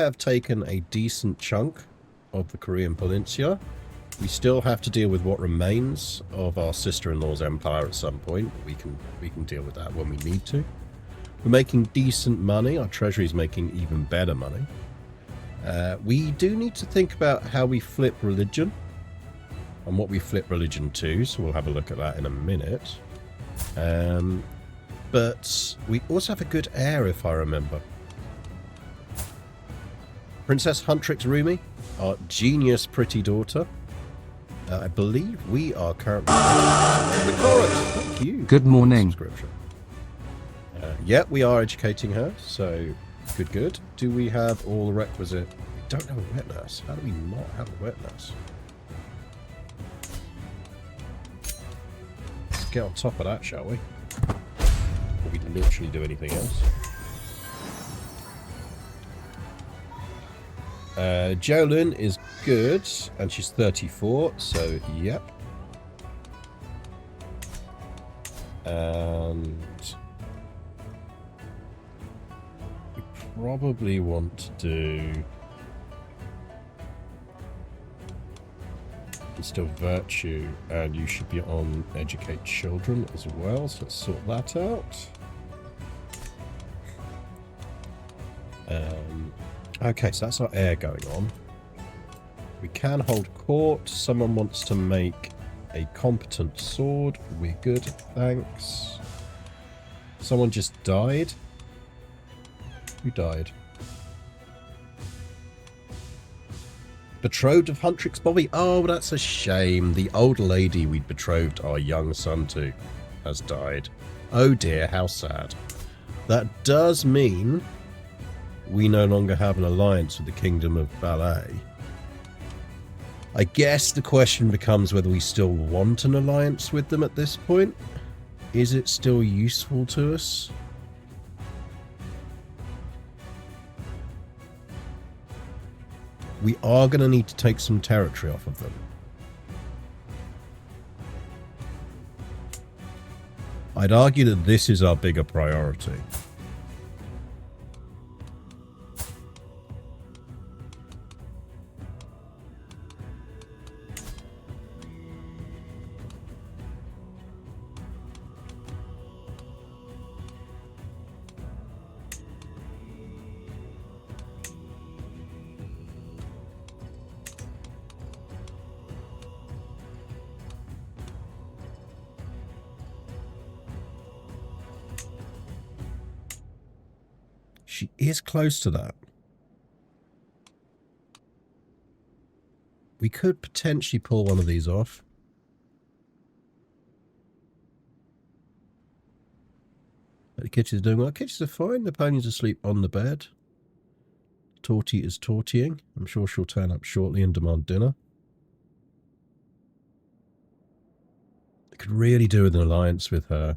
have taken a decent chunk of the Korean Peninsula. We still have to deal with what remains of our sister-in-law's empire at some point. We can deal with that when we need to. We're making decent money. Our treasury is making even better money. We do need to think about how we flip religion and what we flip religion to, so we'll have a look at that in a minute. But we also have a good heir, if I remember. Princess Huntrix Rumi, our genius pretty daughter. I believe we are currently... Thank you. Good morning. Yeah, we are educating her, so good. Do we have all the requisite... We don't have a wet nurse. How do we not have a wet nurse? Let's get on top of that, shall we? Or we literally do anything else. Jolyn is good, and she's 34, so yep. And we probably want to do instill virtue, and you should be on educate children as well, so let's sort that out. Okay, so that's our heir going on. We can hold court. Someone wants to make a competent sword. We're good, thanks. Someone just died. Who died? Betrothed of Huntrix Bobby. Oh, that's a shame. The old lady we'd betrothed our young son to has died. Oh dear, how sad. That does mean we no longer have an alliance with the Kingdom of Ballet. I guess the question becomes whether we still want an alliance with them at this point. Is it still useful to us? We are going to need to take some territory off of them. I'd argue that this is our bigger priority. She is close to that. We could potentially pull one of these off. The kitchens are doing well. Kitchens are fine. The pony's asleep on the bed. Torty is tortying. I'm sure she'll turn up shortly and demand dinner. I could really do with an alliance with her.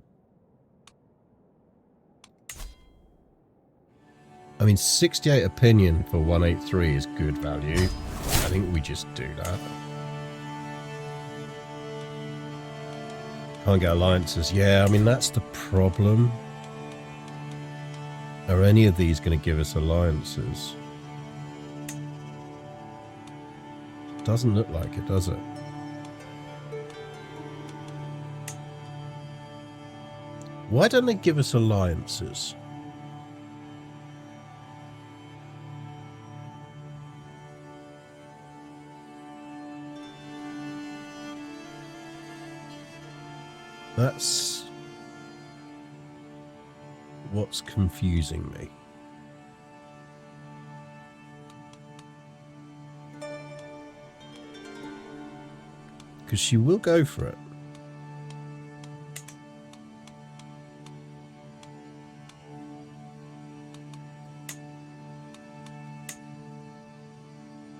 I mean, 68 opinion for 183 is good value. I think we just do that. Can't get alliances. Yeah, I mean, that's the problem. Are any of these going to give us alliances? Doesn't look like it, does it? Why don't they give us alliances? That's what's confusing me. Because she will go for it.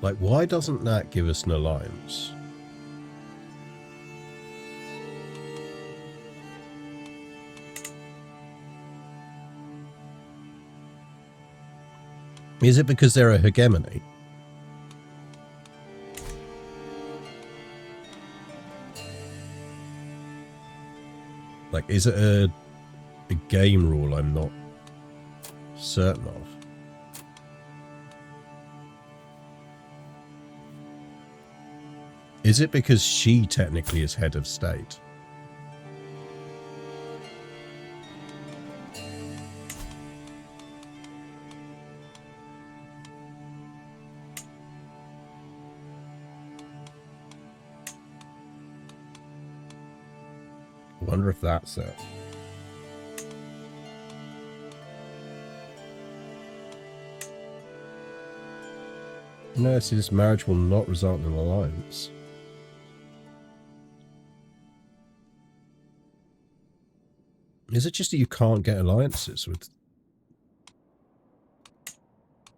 Like, why doesn't that give us an alliance? Is it because they're a hegemony? Like, is it a game rule I'm not certain of? Is it because she technically is head of state? I wonder if that's it. No, see, this marriage will not result in an alliance. Is it just that you can't get alliances with...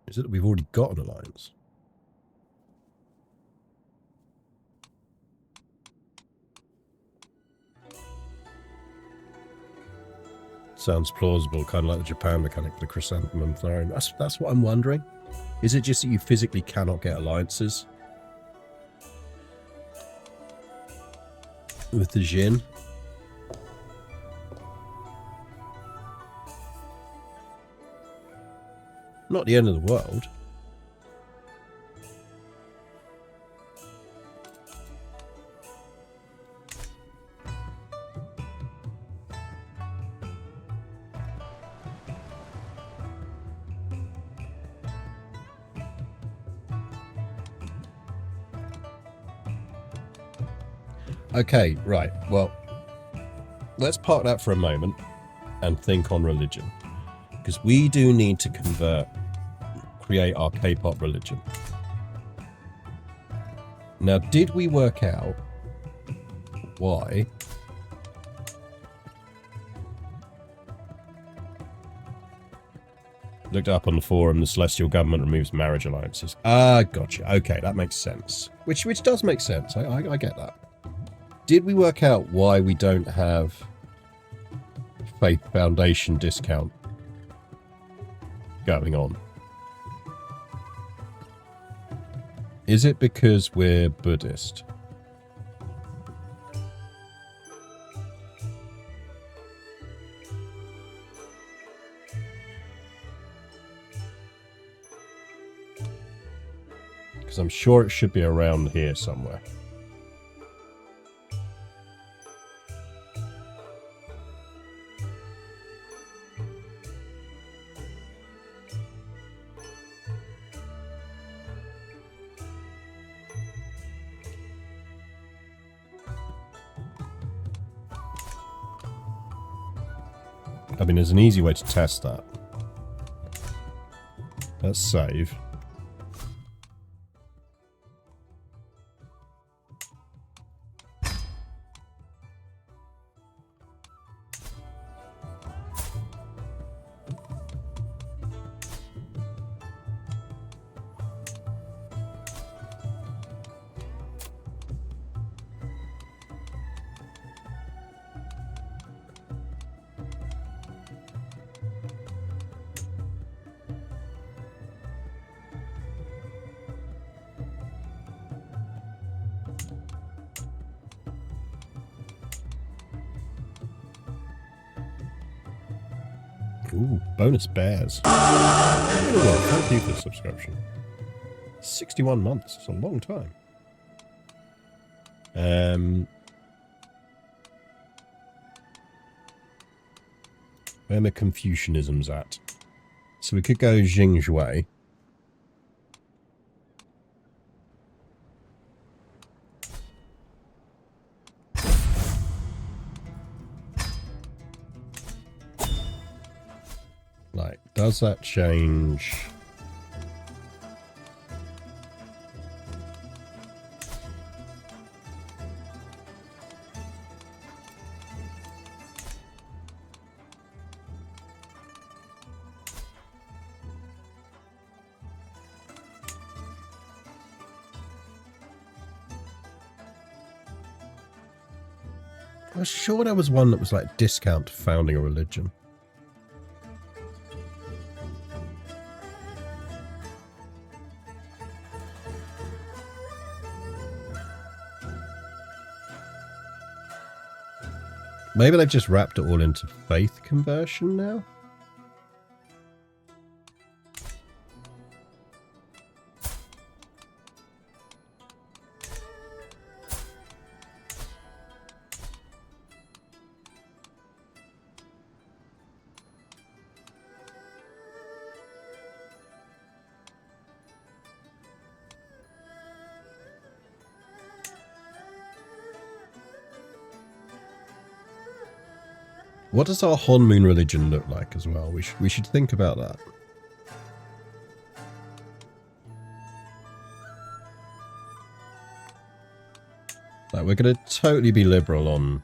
Is it that we've already got an alliance? Sounds plausible, kind of like the Japan mechanic for the chrysanthemum throne. That's what I'm wondering. Is it just that you physically cannot get alliances with the Jin? Not the end of the world. Okay, right. Well, let's park that for a moment and think on religion. Because we do need to create our K-pop religion. Now, did we work out why looked up on the forum, the celestial government removes marriage alliances? Ah, gotcha. Okay, that makes sense. Which does make sense. I get that. Did we work out why we don't have Faith Foundation discount going on? Is it because we're Buddhist? Because I'm sure it should be around here somewhere. I mean, there's an easy way to test that. Let's save. Ooh, bonus bears. Well, thank you for the subscription. 61 months. It's a long time. Where my Confucianism's at. So we could go Jingzhui. Like, does that change? I was sure there was one that was like discount founding a religion. Maybe they've just wrapped it all into faith conversion now? What does our Honmoon religion look like as well? We should think about that. Like, we're going to totally be liberal on...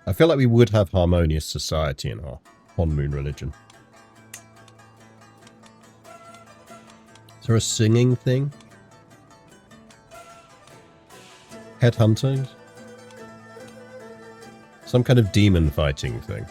I feel like we would have harmonious society in our Honmoon religion. Is there a singing thing? Headhunters? Some kind of demon fighting thing.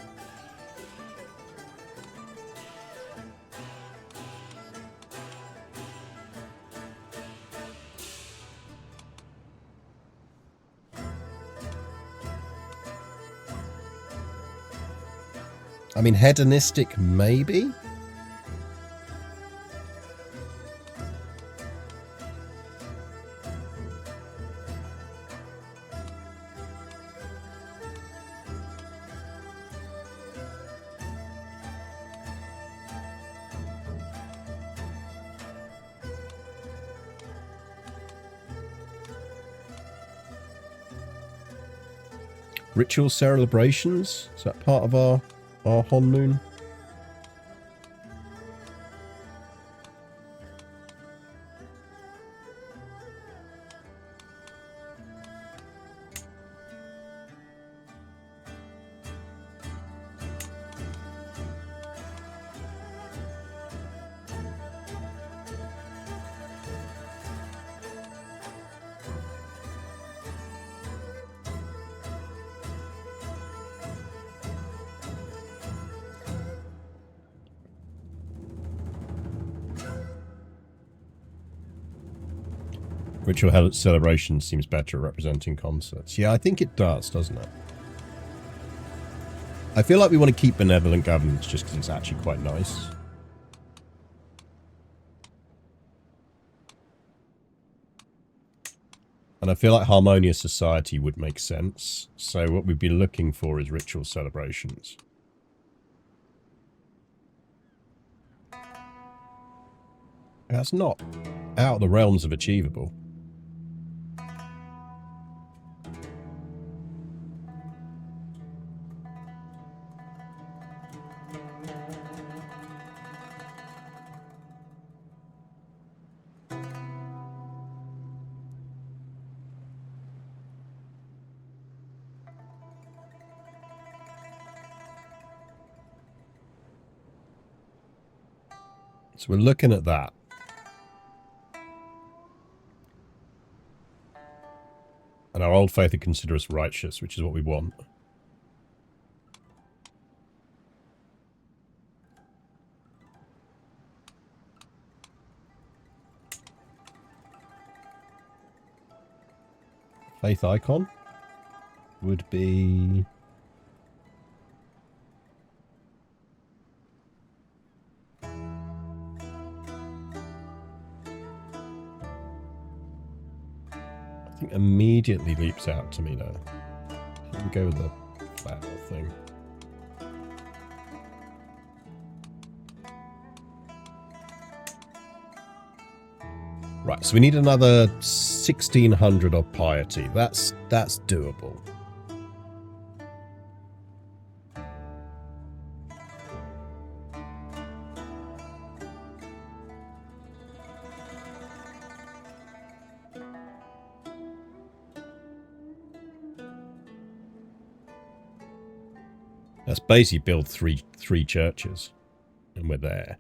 I mean, hedonistic, maybe? Ritual celebrations? Is that part of our Honmoon? Ritual celebration seems better at representing concerts. Yeah, I think it does, doesn't it? I feel like we want to keep benevolent governance just because it's actually quite nice. And I feel like harmonious society would make sense. So what we'd be looking for is ritual celebrations. That's not out of the realms of achievable. So we're looking at that. And our old faith would consider us righteous, which is what we want. Faith icon would be... I think immediately leaps out to me now. You can go with the flat thing. Right, so we need another 1600 of piety. That's doable. Let's basically build three churches, and we're there.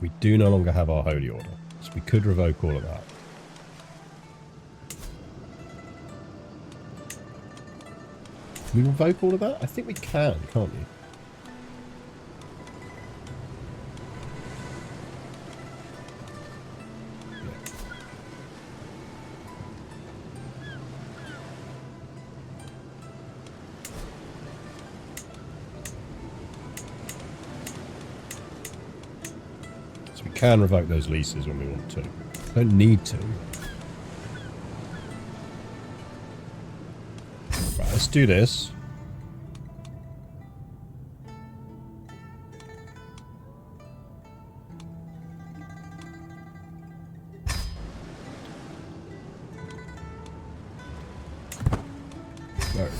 We do no longer have our holy order, so we could revoke all of that. Can we revoke all of that? I think we can, can't we? can revoke those leases when we want to. Don't need to. Right, let's do this. There.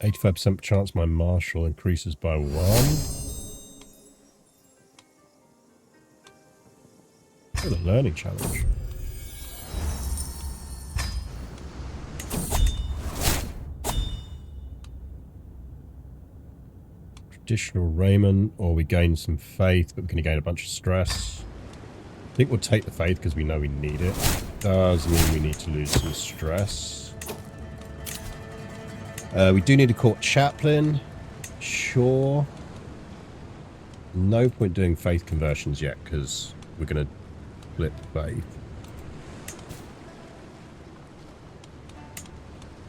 85% chance my marshal increases by 1. What a learning challenge. Traditional raiment, or we gain some faith, but we're going to gain a bunch of stress. I think we'll take the faith because we know we need it. Does mean we need to lose some stress. We do need a court chaplain. Sure. No point doing faith conversions yet because we're going to flip faith.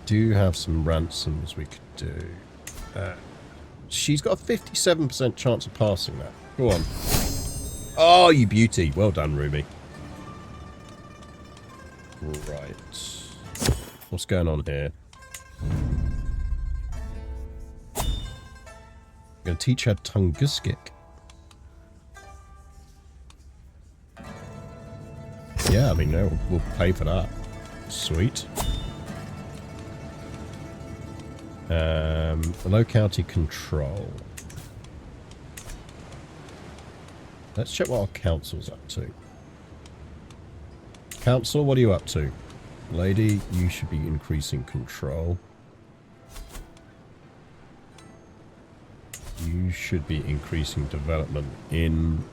Do have some ransoms we could do. She's got a 57% chance of passing that. Go on. Oh, you beauty. Well done, Ruby. Right. What's going on here? I'm going to teach her Tunguskic. Yeah, I mean, no, we'll pay for that. Sweet. Locality control. Let's check what our council's up to. Council, what are you up to? Lady, you should be increasing control. You should be increasing development in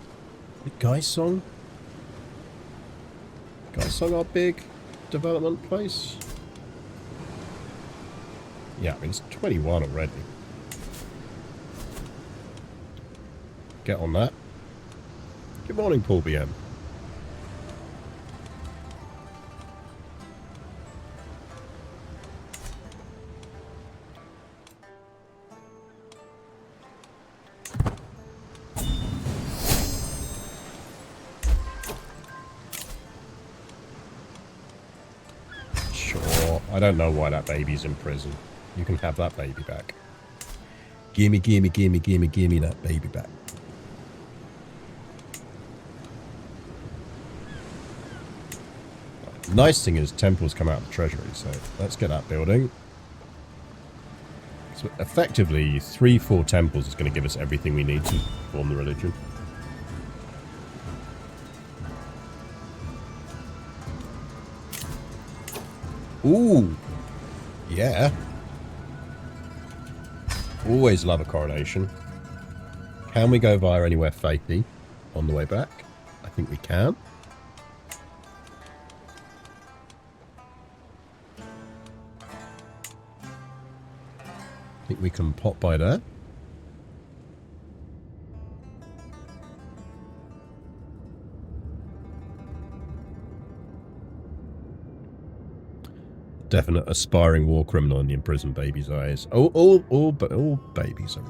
Gaisong. Gaisong, our big development place. Yeah, I mean, it's 21 already. Get on that. Good morning, Paul BM. Sure. I don't know why that baby's in prison. You can have that baby back. Gimme, gimme, gimme, gimme, gimme that baby back. Nice thing is temples come out of the treasury, so let's get that building. So effectively, 3-4 temples is going to give us everything we need to form the religion. Ooh! Yeah. Always love a coronation. Can we go via anywhere faithy on the way back? I think we can. I think we can pop by there. Definite aspiring war criminal in the imprisoned baby's eyes. All babies are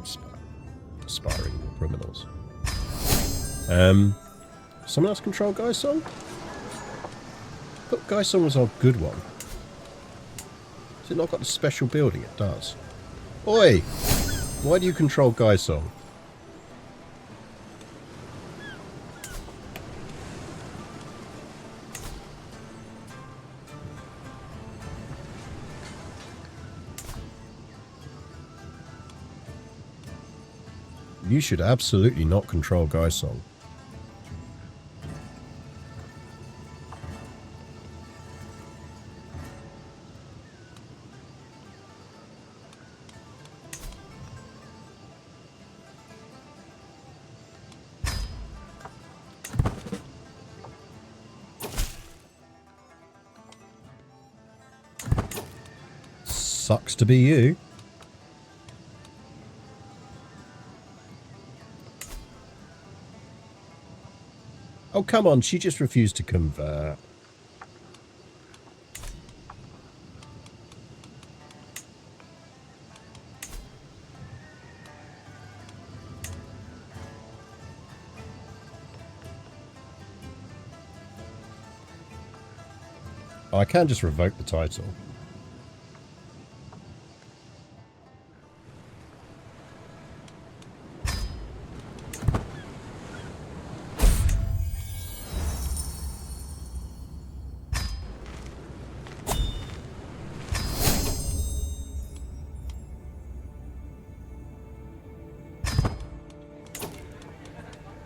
aspiring war criminals. Someone else control Gaisong? I thought Gaisong was our good one. Has it not got a special building? It does. Oi! Why do you control Gaisong? You should absolutely not control Gaisong. Sucks to be you. Oh, come on. She just refused to convert. Oh, I can just revoke the title.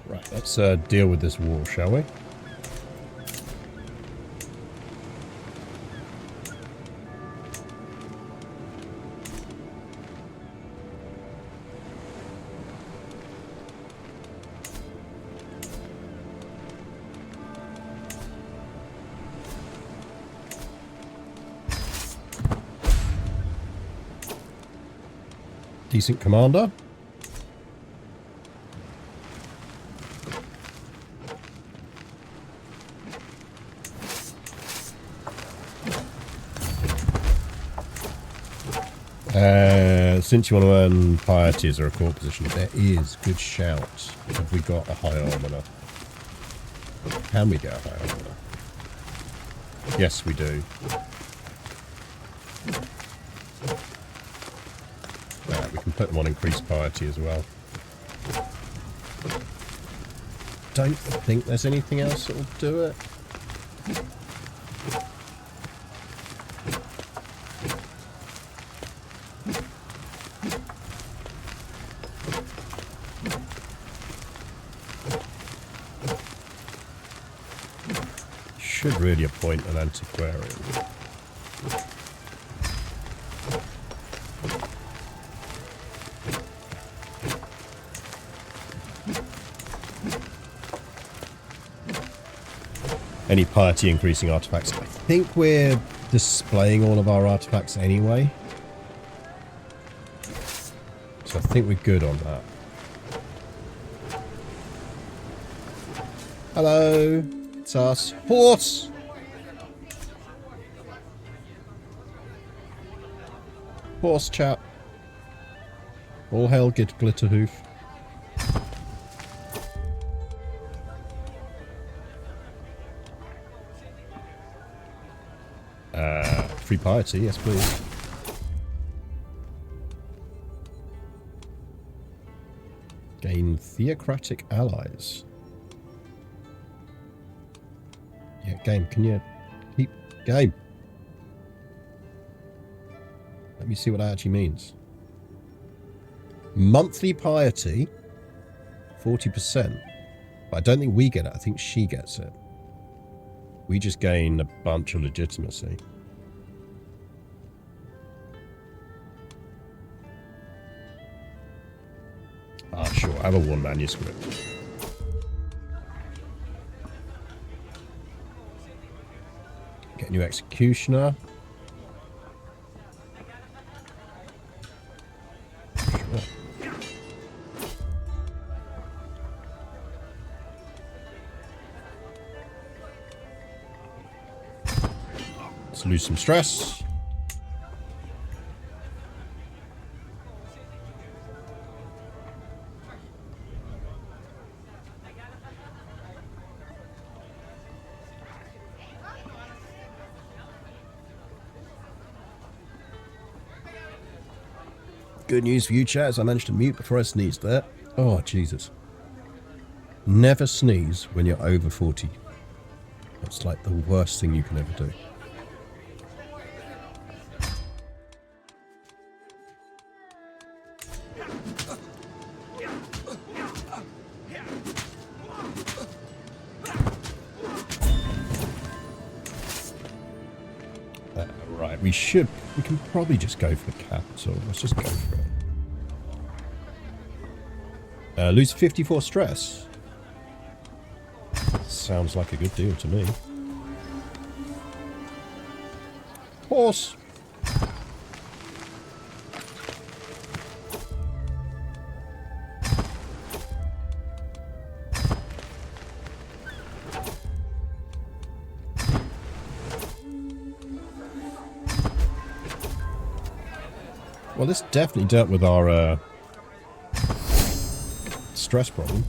Right, let's deal with this war, shall we? Decent commander. Since you want to earn piety as a court position, there is. Good shout. Have we got a high almoner? Can we get a high almoner? Yes, we do. Right, we can put them on increased piety as well. Don't think there's anything else that will do it. Should really appoint an antiquarian. Any piety increasing artifacts? I think we're displaying all of our artifacts anyway. So I think we're good on that. Hello, it's us. Horse! Horse chap. All hail Glitterhoof. Free piety, yes please. Gain theocratic allies. Yeah, game, can you keep game? Let me see what that actually means. Monthly piety, 40%. But I don't think we get it, I think she gets it. We just gain a bunch of legitimacy. Ah, sure, I have a one manuscript. Get a new executioner. Sure. Let's lose some stress. Good news for you, chat, as I managed to mute before I sneezed there. Oh, Jesus. Never sneeze when you're over 40. That's like the worst thing you can ever do. Right, we can probably just go for the capital. Let's just go for it. Lose 54 stress. Sounds like a good deal to me. Well, this definitely dealt with our stress problem.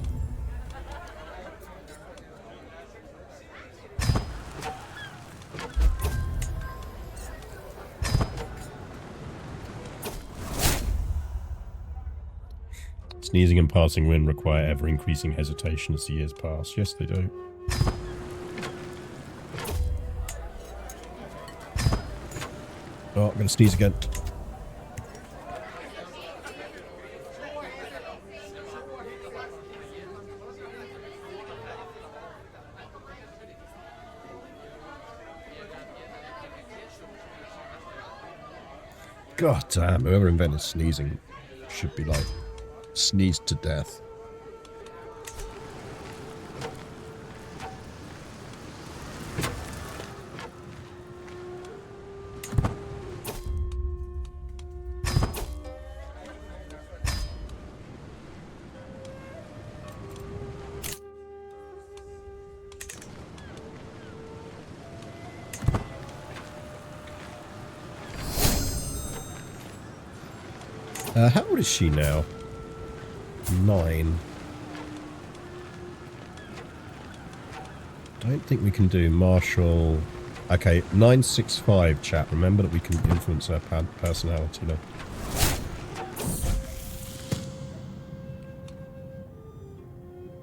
Sneezing and passing wind require ever-increasing hesitation as the years pass. Yes, they do. Oh, I'm going to sneeze again. God damn, whoever invented sneezing should be like sneezed to death. How old is she now? 9. Don't think we can do Marshall. Okay, 965 chat. Remember that we can influence her personality now.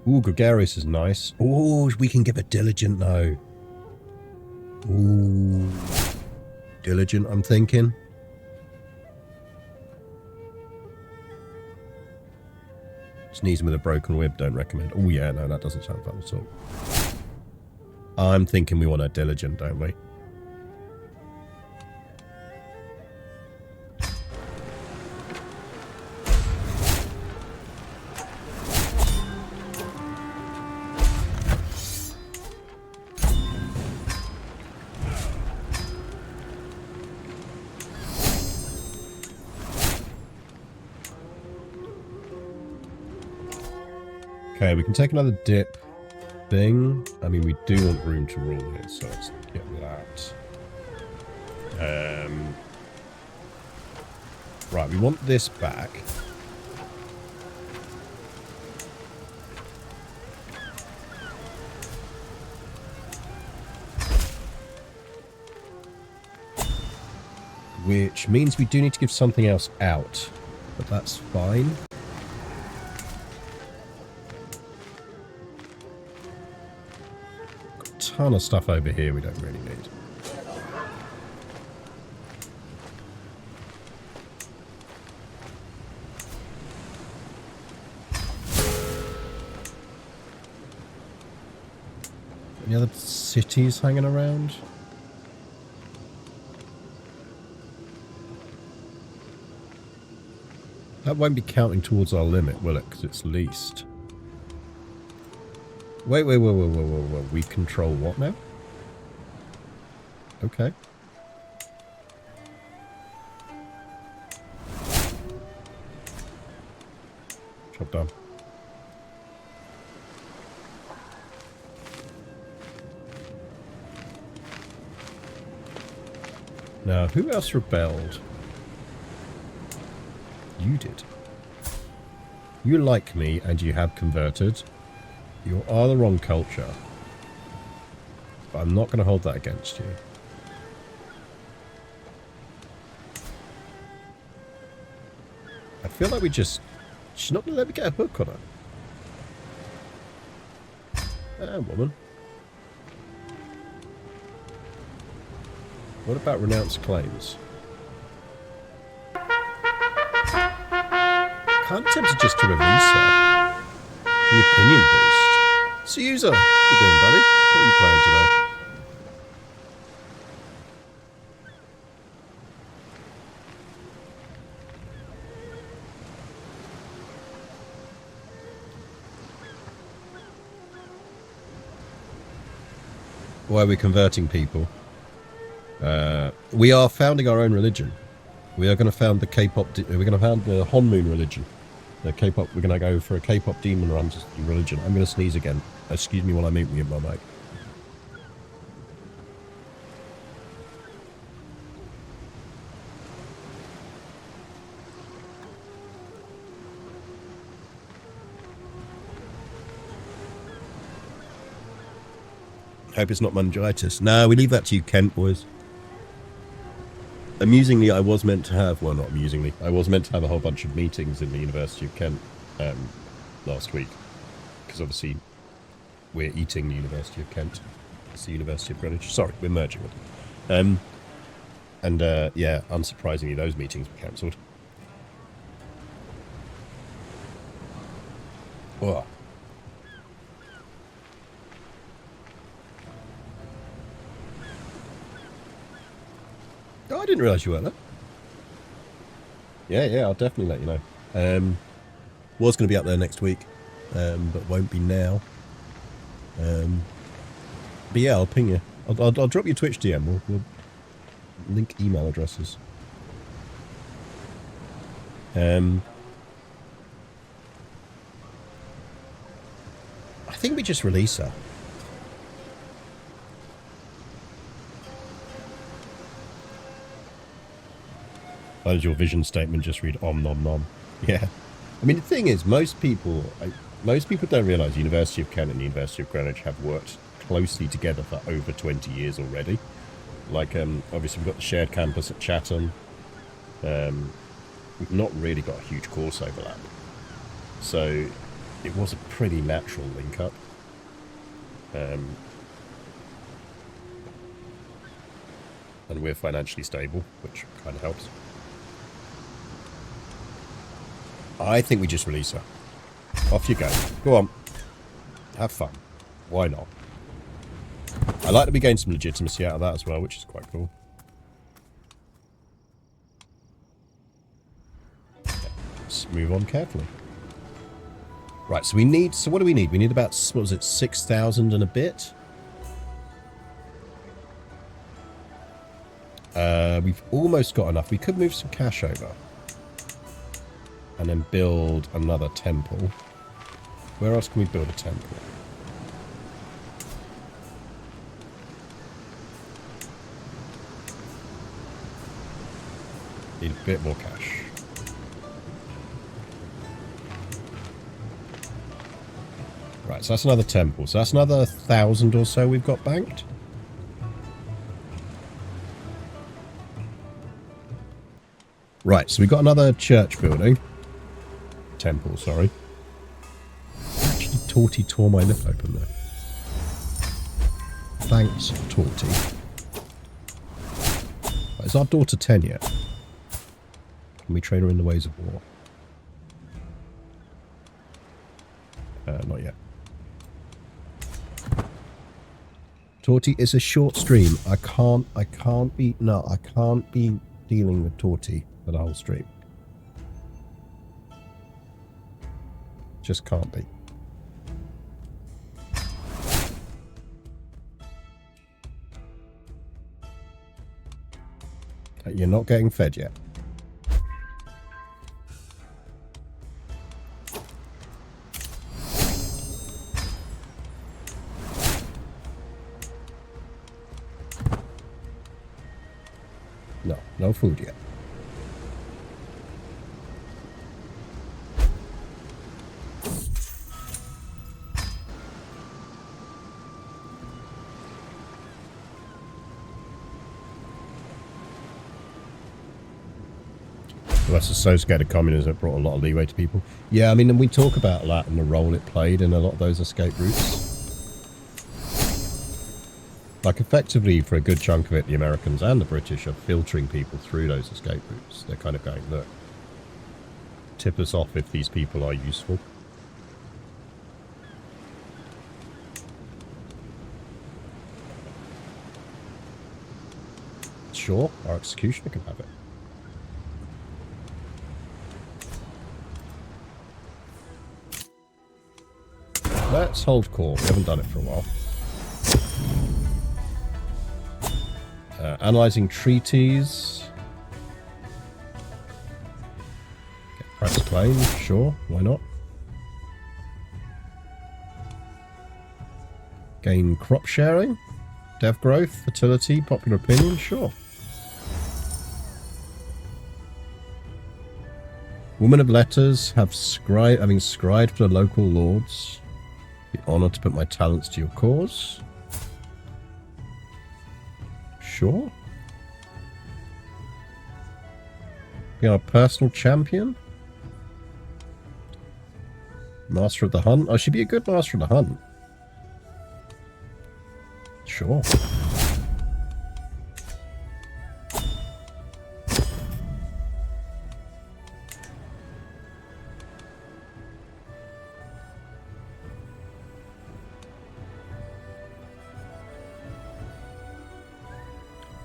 Ooh, gregarious is nice. Ooh, we can give a diligent though. Ooh, diligent, I'm thinking. Sneezing with a broken rib, don't recommend. Oh yeah, no, that doesn't sound fun at all. I'm thinking we want a diligent, don't we? Okay, we can take another dip thing. I mean, we do want room to rule here, so let's get that. Right, we want this back. Which means we do need to give something else out, but that's fine. Ton of stuff over here we don't really need. Any other cities hanging around? That won't be counting towards our limit, will it? Because it's leased. Wait. We control what now? Okay. Job done. Now, who else rebelled? You did. You like me and you have converted. You are the wrong culture. But I'm not going to hold that against you. I feel like she's not going to let me get a hook on her. Woman. What about renounced claims? Kind of tempted just to release her. The opinion boost. Suser, what you doing, buddy? What are you playing today? Why are we converting people? We are founding our own religion. We are going to found the K-pop. We're going to found the Honmoon religion. The K-pop. We're going to go for a K-pop demon run religion. I'm going to sneeze again. Excuse me while I mute me in my mic. Hope it's not meningitis. No, we leave that to you, Kent, boys. Amusingly, I was meant to have, well, not amusingly, I was meant to have a whole bunch of meetings in the University of Kent last week. Because obviously, we're eating the University of Kent. It's the University of Greenwich. Sorry, we're merging with them. Yeah, unsurprisingly, those meetings were cancelled. Oh. Oh, I didn't realise you weren't there. Yeah, I'll definitely let you know. Was going to be up there next week, but won't be now. But yeah, I'll ping you. I'll drop you Twitch DM. We'll link email addresses. I think we just release her. Why does your vision statement just read om nom nom? Yeah. I mean, the thing is, most people don't realise University of Kent and University of Greenwich have worked closely together for over 20 years already. Like, obviously we've got the shared campus at Chatham. We've not really got a huge course overlap. So it was a pretty natural link-up. And we're financially stable, which kind of helps. I think we just release her. Off you go. Go on. Have fun. Why not? I like that we gained some legitimacy out of that as well, which is quite cool. Let's move on carefully. Right, so we need... So what do we need? We need about, what was it, 6,000 and a bit? We've almost got enough. We could move some cash over. And then build another temple. Where else can we build a temple? Need a bit more cash. Right, so that's another temple. So that's another 1,000 or so we've got banked. Right, so we've got another church building. Temple, sorry. Actually, Torty tore my lip open there. Thanks, Torty. Right, is our daughter 10 yet? Can we train her in the ways of war? Not yet. Torty, it's a short stream. I can't be dealing with Torty for the whole stream. Just can't be. You're not getting fed yet. No, no food yet. The West is so scared of communism, it brought a lot of leeway to people. Yeah, I mean, and we talk about that and the role it played in a lot of those escape routes. Like, effectively, for a good chunk of it, the Americans and the British are filtering people through those escape routes. They're kind of going, look, tip us off if these people are useful. Sure, our executioner can have it. Let's hold core. We haven't done it for a while. Analyzing treaties. Get price claim. Sure, why not? Gain crop sharing. Dev growth, fertility, popular opinion. Sure. Woman of letters, having scried for the local lords. Be honoured to put my talents to your cause. Sure. Be our personal champion? Master of the Hunt? Oh, she'd be a good Master of the Hunt. Sure.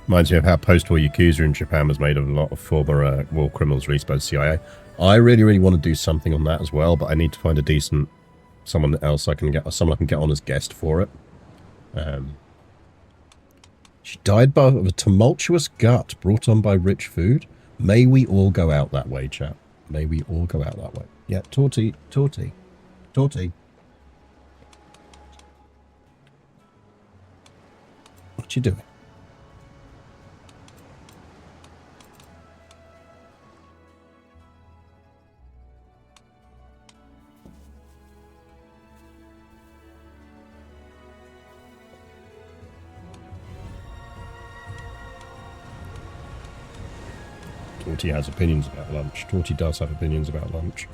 Reminds me of how post-war Yakuza in Japan was made of a lot of former war criminals released by the CIA. I really, really want to do something on that as well, but I need to find a decent someone else I can get on as guest for it. She died of a tumultuous gut brought on by rich food. May we all go out that way, chap. May we all go out that way. Yeah, Torty. What you doing? Torty has opinions about lunch. Torty does have opinions about lunch.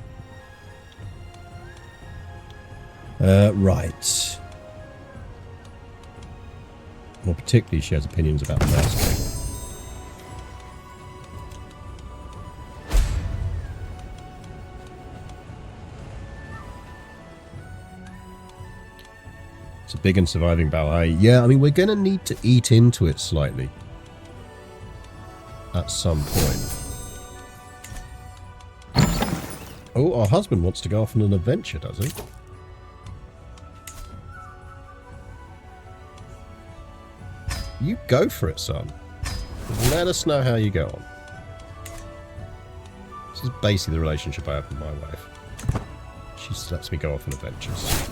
Right. More particularly, she has opinions about the mouse. It's a big and surviving ballet. Yeah, I mean, we're going to need to eat into it slightly. At some point. Oh, our husband wants to go off on an adventure, does he? You go for it, son. Let us know how you go on. This is basically the relationship I have with my wife. She just lets me go off on adventures.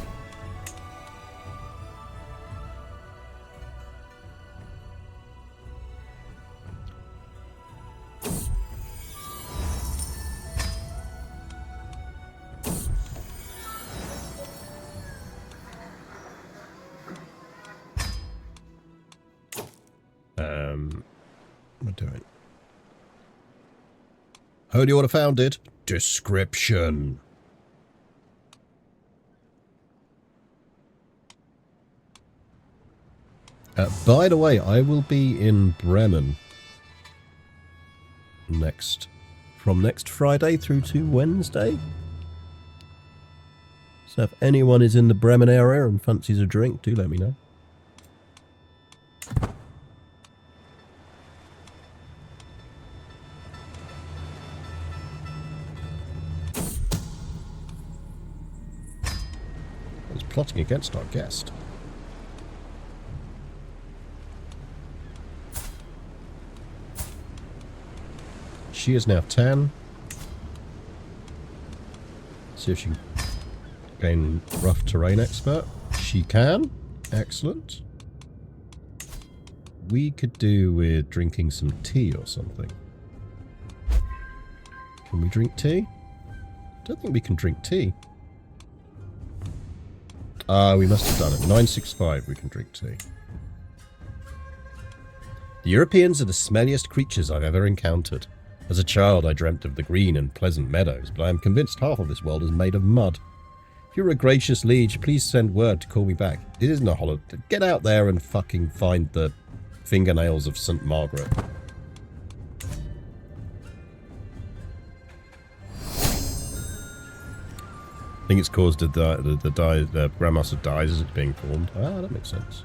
What am I doing? Holy Order founded. Description. By the way, I will be in Bremen from next Friday through to Wednesday. So if anyone is in the Bremen area and fancies a drink, do let me know. Plotting against our guest. She is now 10. See if she can gain rough terrain expert. She can. Excellent. We could do with drinking some tea or something. Can we drink tea? Don't think we can drink tea. We must have done it. 965, we can drink tea. The Europeans are the smelliest creatures I've ever encountered. As a child, I dreamt of the green and pleasant meadows, but I am convinced half of this world is made of mud. If you're a gracious liege, please send word to call me back. It isn't a holiday. Get out there and fucking find the fingernails of St. Margaret. I think it's caused the Grandmaster dies as it's being formed. Ah, that makes sense.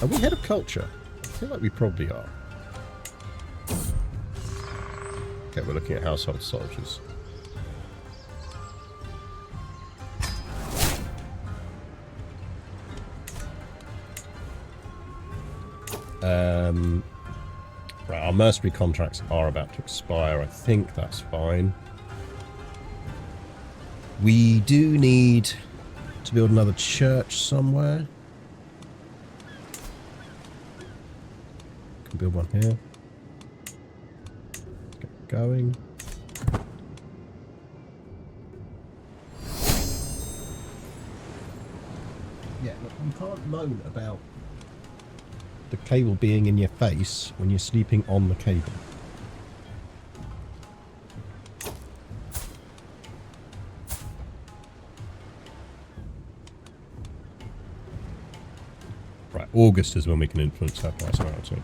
Are we head of culture? I feel like we probably are. Okay, we're looking at household soldiers. Right, our mercenary contracts are about to expire. I think that's fine. We do need to build another church somewhere. Can build one here. Get going. Yeah, look, you can't moan about the cable being in your face when you're sleeping on the cable. Right, August is when we can influence that price now too.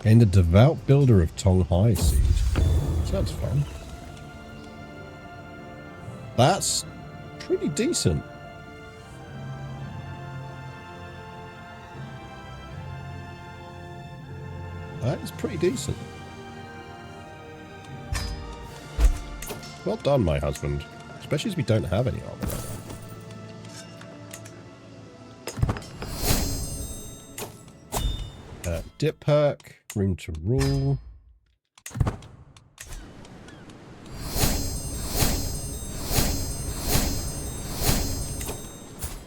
And the devout builder of Tonghai seed. Sounds fun. That's pretty decent. That is pretty decent. Well done, my husband. Especially as we don't have any armor right now. Dip perk, room to rule.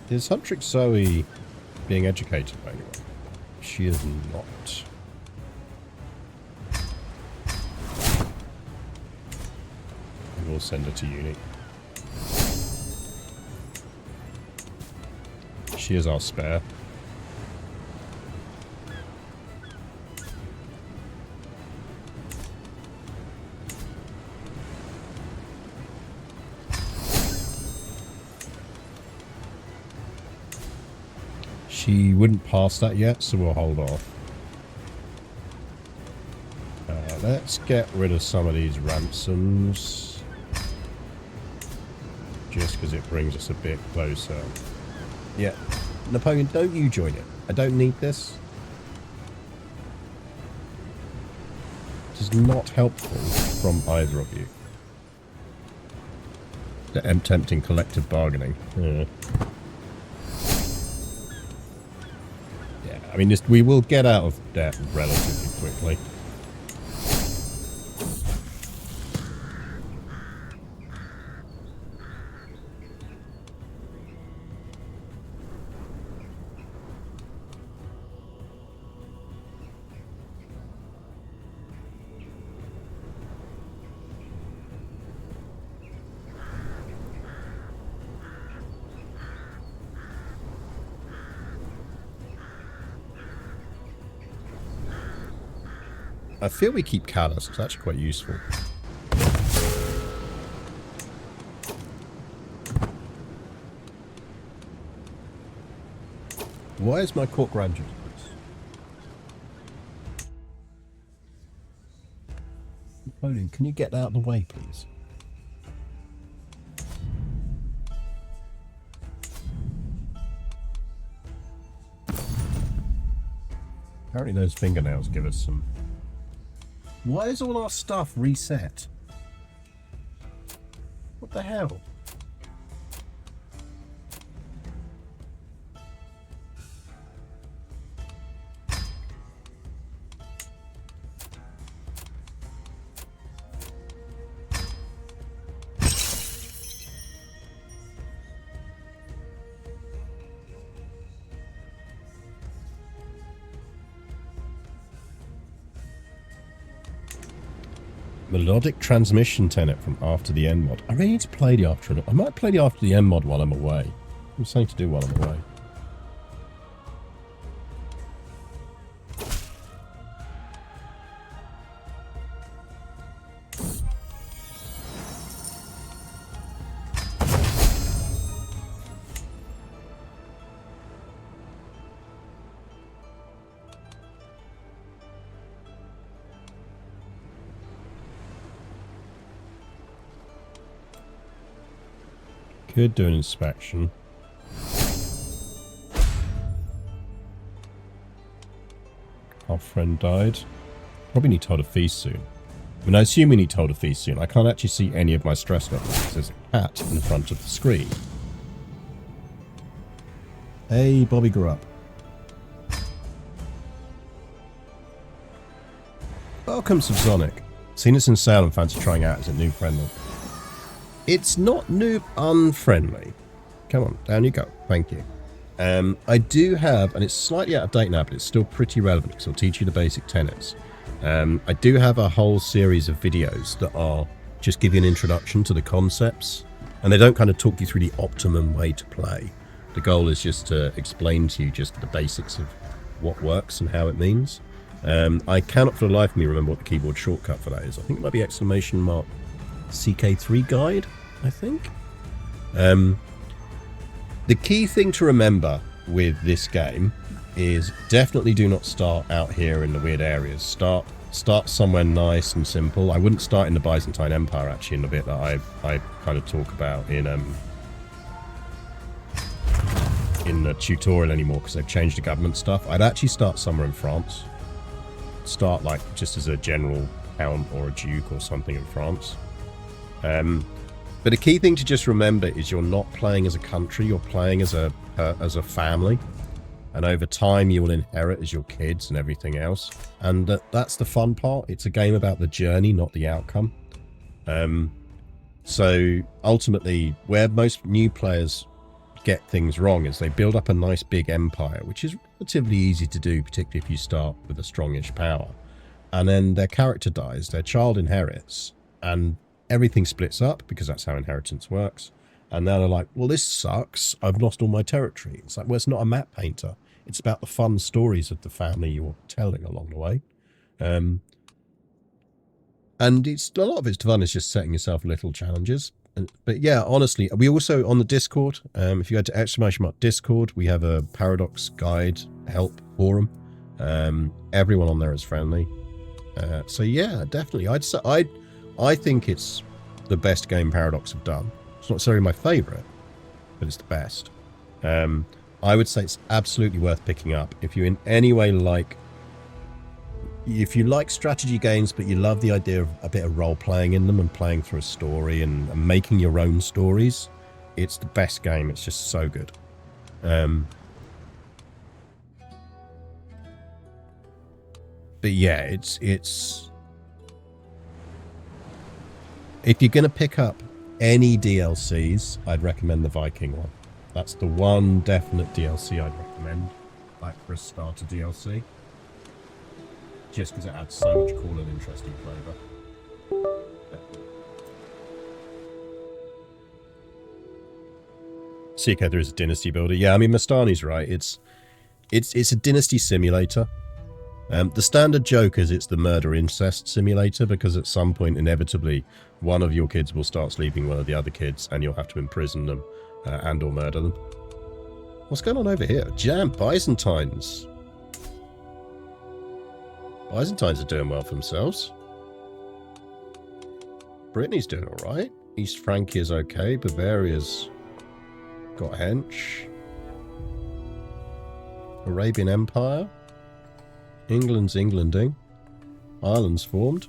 Is Huntrix Zoe being educated by anyone? She is not. And we'll send her to uni. She is our spare. She wouldn't pass that yet, so we'll hold off. Let's get rid of some of these ransoms. Just because it brings us a bit closer. Yeah. Napoleon, don't you join it. I don't need this. It is not helpful from either of you. The tempting collective bargaining. Yeah. I mean, we will get out of debt relatively quickly. I feel we keep callous. It's actually quite useful. Why is my court granted? Napoleon, can you get out of the way, please? Apparently those fingernails give us some... Why is all our stuff reset? What the hell? Melodic transmission tenet from After the End mod. I really need to play the After. I might play the After the End mod while I'm away. There's something to do while I'm away. Could do an inspection. Our friend died. Probably need to hold a feast soon. I mean, I assume we need to hold a feast soon. I can't actually see any of my stress levels because there's a cat in front of the screen. Hey, Bobby grew up. Welcome, Subsonic. Seen it's in sale and fancy trying out as a noob friendly. It's not noob unfriendly. Come on, down you go. Thank you. I do have, and it's slightly out of date now, but it's still pretty relevant because it'll teach you the basic tenets. I do have a whole series of videos that are just give you an introduction to the concepts, and they don't kind of talk you through the optimum way to play. The goal is just to explain to you just the basics of what works and how it means. I cannot for the life of me remember what the keyboard shortcut for that is. I think it might be !CK3 guide, I think. The key thing to remember with this game is definitely do not start out here in the weird areas. Start somewhere nice and simple. I wouldn't start in the Byzantine Empire, actually, in the bit that I kind of talk about in the tutorial anymore, because they've changed the government stuff. I'd actually start somewhere in France. Start like just as a general count or a duke or something in France. But a key thing to just remember is you're not playing as a country, you're playing as a family. And over time you will inherit as your kids and everything else. And that's the fun part. It's a game about the journey, not the outcome. So ultimately, where most new players get things wrong is they build up a nice big empire, which is relatively easy to do, particularly if you start with a strongish power. And then their character dies, their child inherits, and everything splits up because that's how inheritance works. And now they're like, well, this sucks. I've lost all my territory. It's like, well, it's not a map painter. It's about the fun stories of the family you're telling along the way. And it's a lot of it's fun is just setting yourself little challenges. But yeah, honestly, we also on the Discord, if you go to !Discord, we have a Paradox guide help forum. Everyone on there is friendly. So yeah, definitely. I think it's the best game Paradox have done. It's not necessarily my favourite, but it's the best. I would say it's absolutely worth picking up if you in any way like strategy games, but you love the idea of a bit of role playing in them and playing through a story and making your own stories. It's the best game. It's just so good. But yeah, it's if you're going to pick up any DLCs, I'd recommend the Viking one. That's the one definite DLC I'd recommend, like for a starter DLC. Just because it adds so much cool and interesting flavour. CK, there is a dynasty builder. Yeah, I mean, Mastani's right. It's a dynasty simulator. The standard joke is it's the murder incest simulator, because at some point, inevitably, one of your kids will start sleeping with one of the other kids, and you'll have to imprison them and or murder them. What's going on over here? Jam, Byzantines. Byzantines are doing well for themselves. Brittany's doing alright. East Frankia's okay. Bavaria's got hench. Arabian Empire. England's Englanding. Ireland's formed.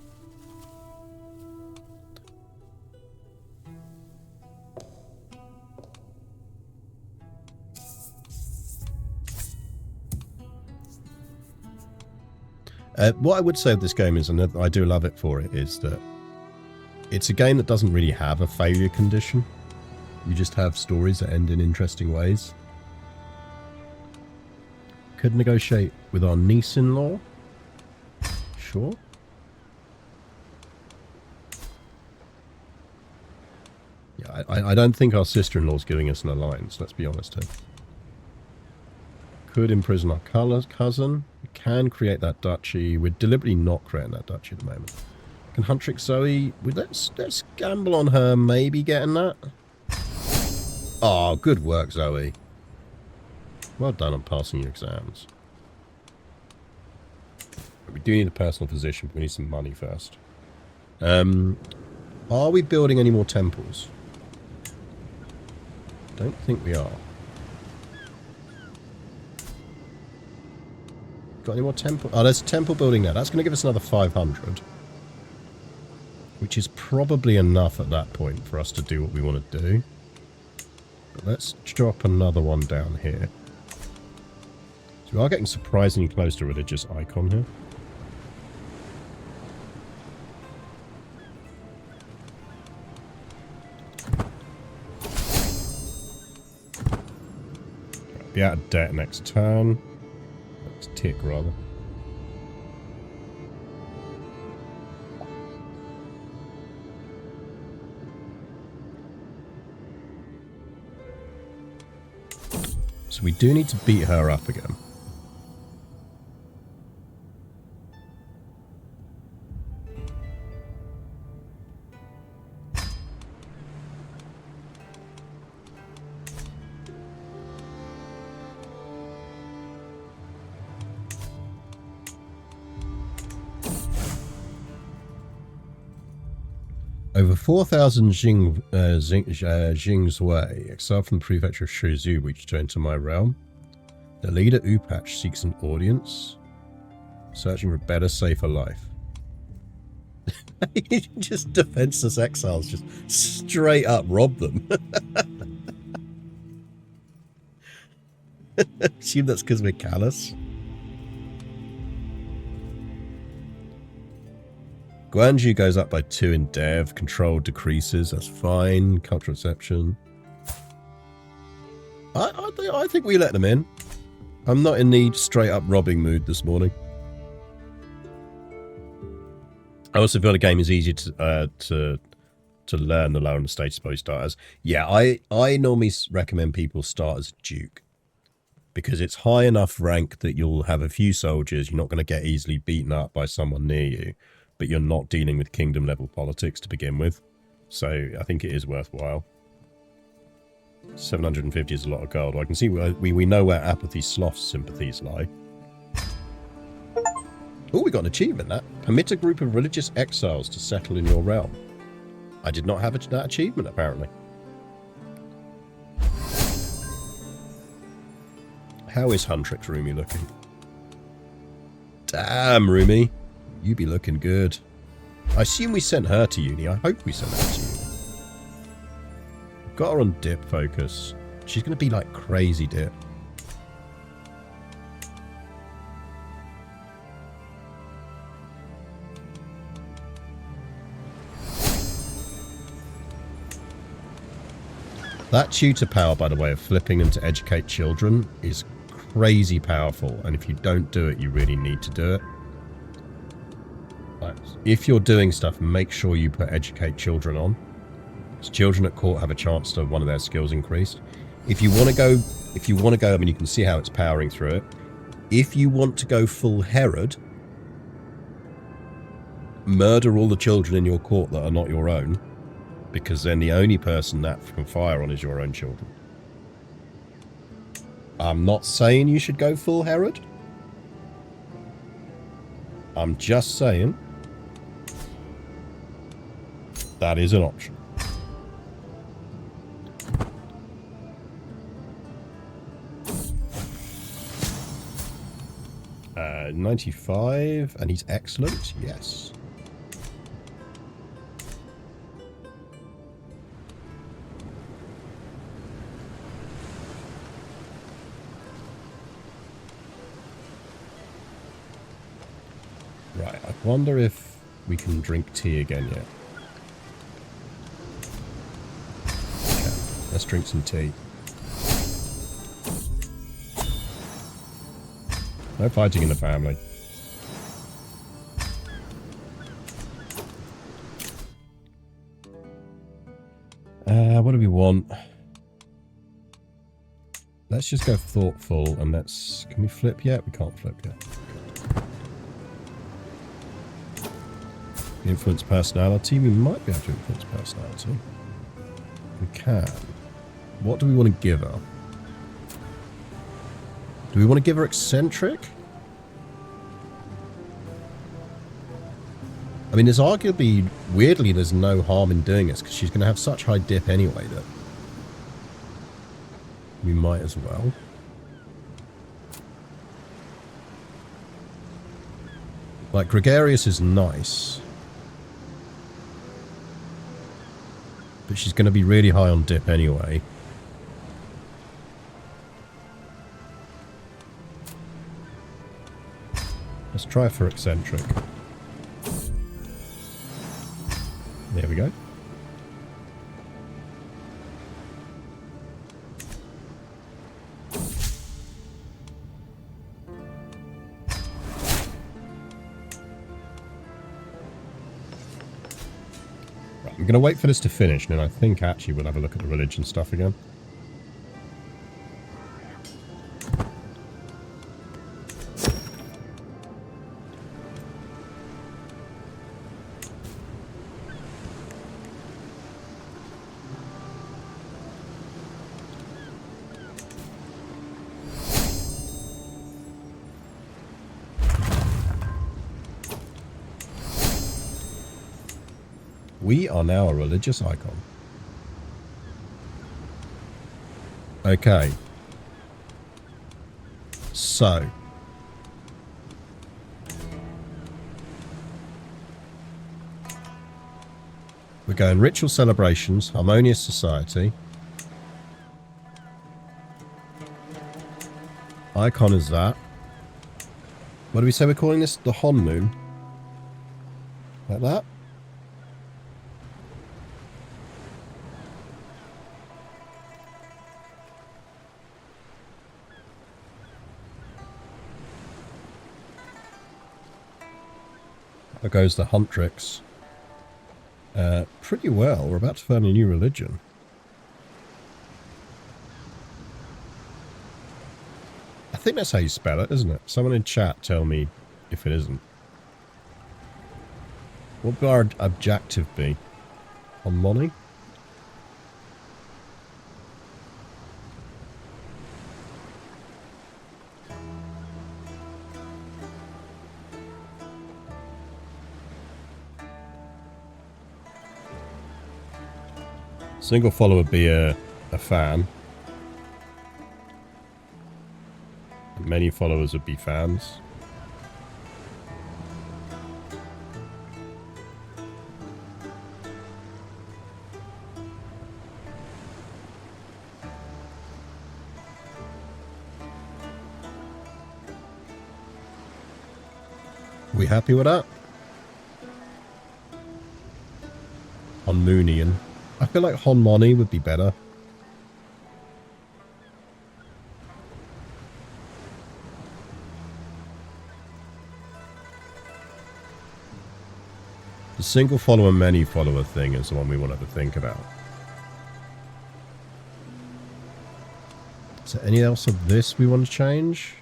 What I would say of this game is, and I do love it for it, is that it's a game that doesn't really have a failure condition. You just have stories that end in interesting ways. Could negotiate with our niece-in-law. Sure. Yeah, I don't think our sister-in-law's giving us an alliance, let's be honest here. Could imprison our cousin. We can create that duchy. We're deliberately not creating that duchy at the moment. Can hunt trick Zoe. Let's gamble on her maybe getting that. Oh, good work, Zoe. Well done on passing your exams. But we do need a personal physician, but we need some money first. Are we building any more temples? Don't think we are. Got any more temple? Oh, there's a temple building there. That's going to give us another 500. Which is probably enough at that point for us to do what we want to do. But let's drop another one down here. So we are getting surprisingly close to a religious icon here. Be out of debt next turn. Next tick, rather. So we do need to beat her up again. Over 4,000 Jing's Way, exiled from the prefecture of Shizhu, which returned to my realm. The leader Upach seeks an audience, searching for a better, safer life. Just defenseless exiles, just straight up rob them. Assume that's because we're callous. Guanju goes up by 2 in dev. Control decreases. That's fine. Cultural exception. I think we let them in. I'm not in the straight up robbing mood this morning. I also feel the game is easier to learn the lower on the stage supposed starters. Yeah, I normally recommend people start as Duke because it's high enough rank that you'll have a few soldiers. You're not going to get easily beaten up by someone near you, but you're not dealing with kingdom level politics to begin with. So I think it is worthwhile. 750 is a lot of gold. I can see we know where Apathy Sloth's sympathies lie. Oh, we got an achievement, that. Permit a group of religious exiles to settle in your realm. I did not have that achievement, apparently. How is Huntrix Rumi looking? Damn, Rumi. You be looking good. I assume we sent her to uni. I hope we sent her to uni. Got her on dip focus. She's going to be like crazy dip. That tutor power, by the way, of flipping them to educate children is crazy powerful. And if you don't do it, you really need to do it. Like, if you're doing stuff, make sure you put educate children on. Because children at court have a chance to have one of their skills increased. If you want to go, I mean, you can see how it's powering through it. If you want to go full Herod, murder all the children in your court that are not your own. Because then the only person that can fire on is your own children. I'm not saying you should go full Herod. I'm just saying that is an option. Uh, 95, and he's excellent. Yes. Right, I wonder if we can drink tea again yet. Okay, let's drink some tea. No fighting in the family. What do we want? Let's just go thoughtful and let's... Can we flip yet? We can't flip yet. Influence personality. We might be able to influence personality. We can. What do we want to give her? Do we want to give her eccentric? I mean, there's arguably, weirdly, there's no harm in doing this because she's going to have such high dip anyway that we might as well. Like, Gregarious is nice. But she's going to be really high on dip anyway. Let's try for eccentric. There we go. I'm going to wait for this to finish, and then I think actually we'll have a look at the religion stuff again. We are now a religious icon. Okay. So. We're going ritual celebrations, harmonious society. Icon is that. What do we say we're calling this? The Honmoon? Like that? There goes the Huntrix. Pretty well. We're about to find a new religion. I think that's how you spell it, isn't it? Someone in chat tell me if it isn't. What would our objective be? On money? Single follower would be a fan. Many followers would be fans. We happy with that? Honmoonian. I feel like Honmoney would be better. The single follower, many follower thing is the one we want to think about. Is there any else of this we want to change?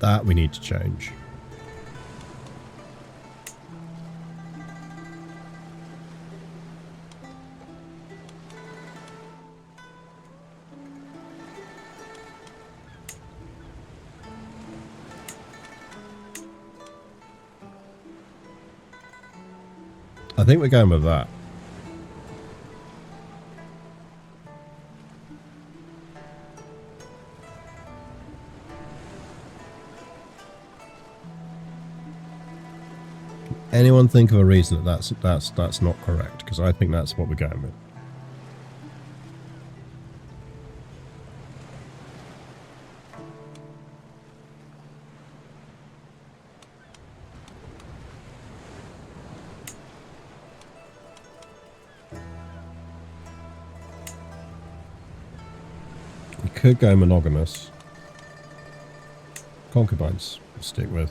That we need to change. I think we're going with that. Anyone think of a reason that that's not correct? Because I think that's what we're going with. We could go monogamous. Concubines we'll stick with.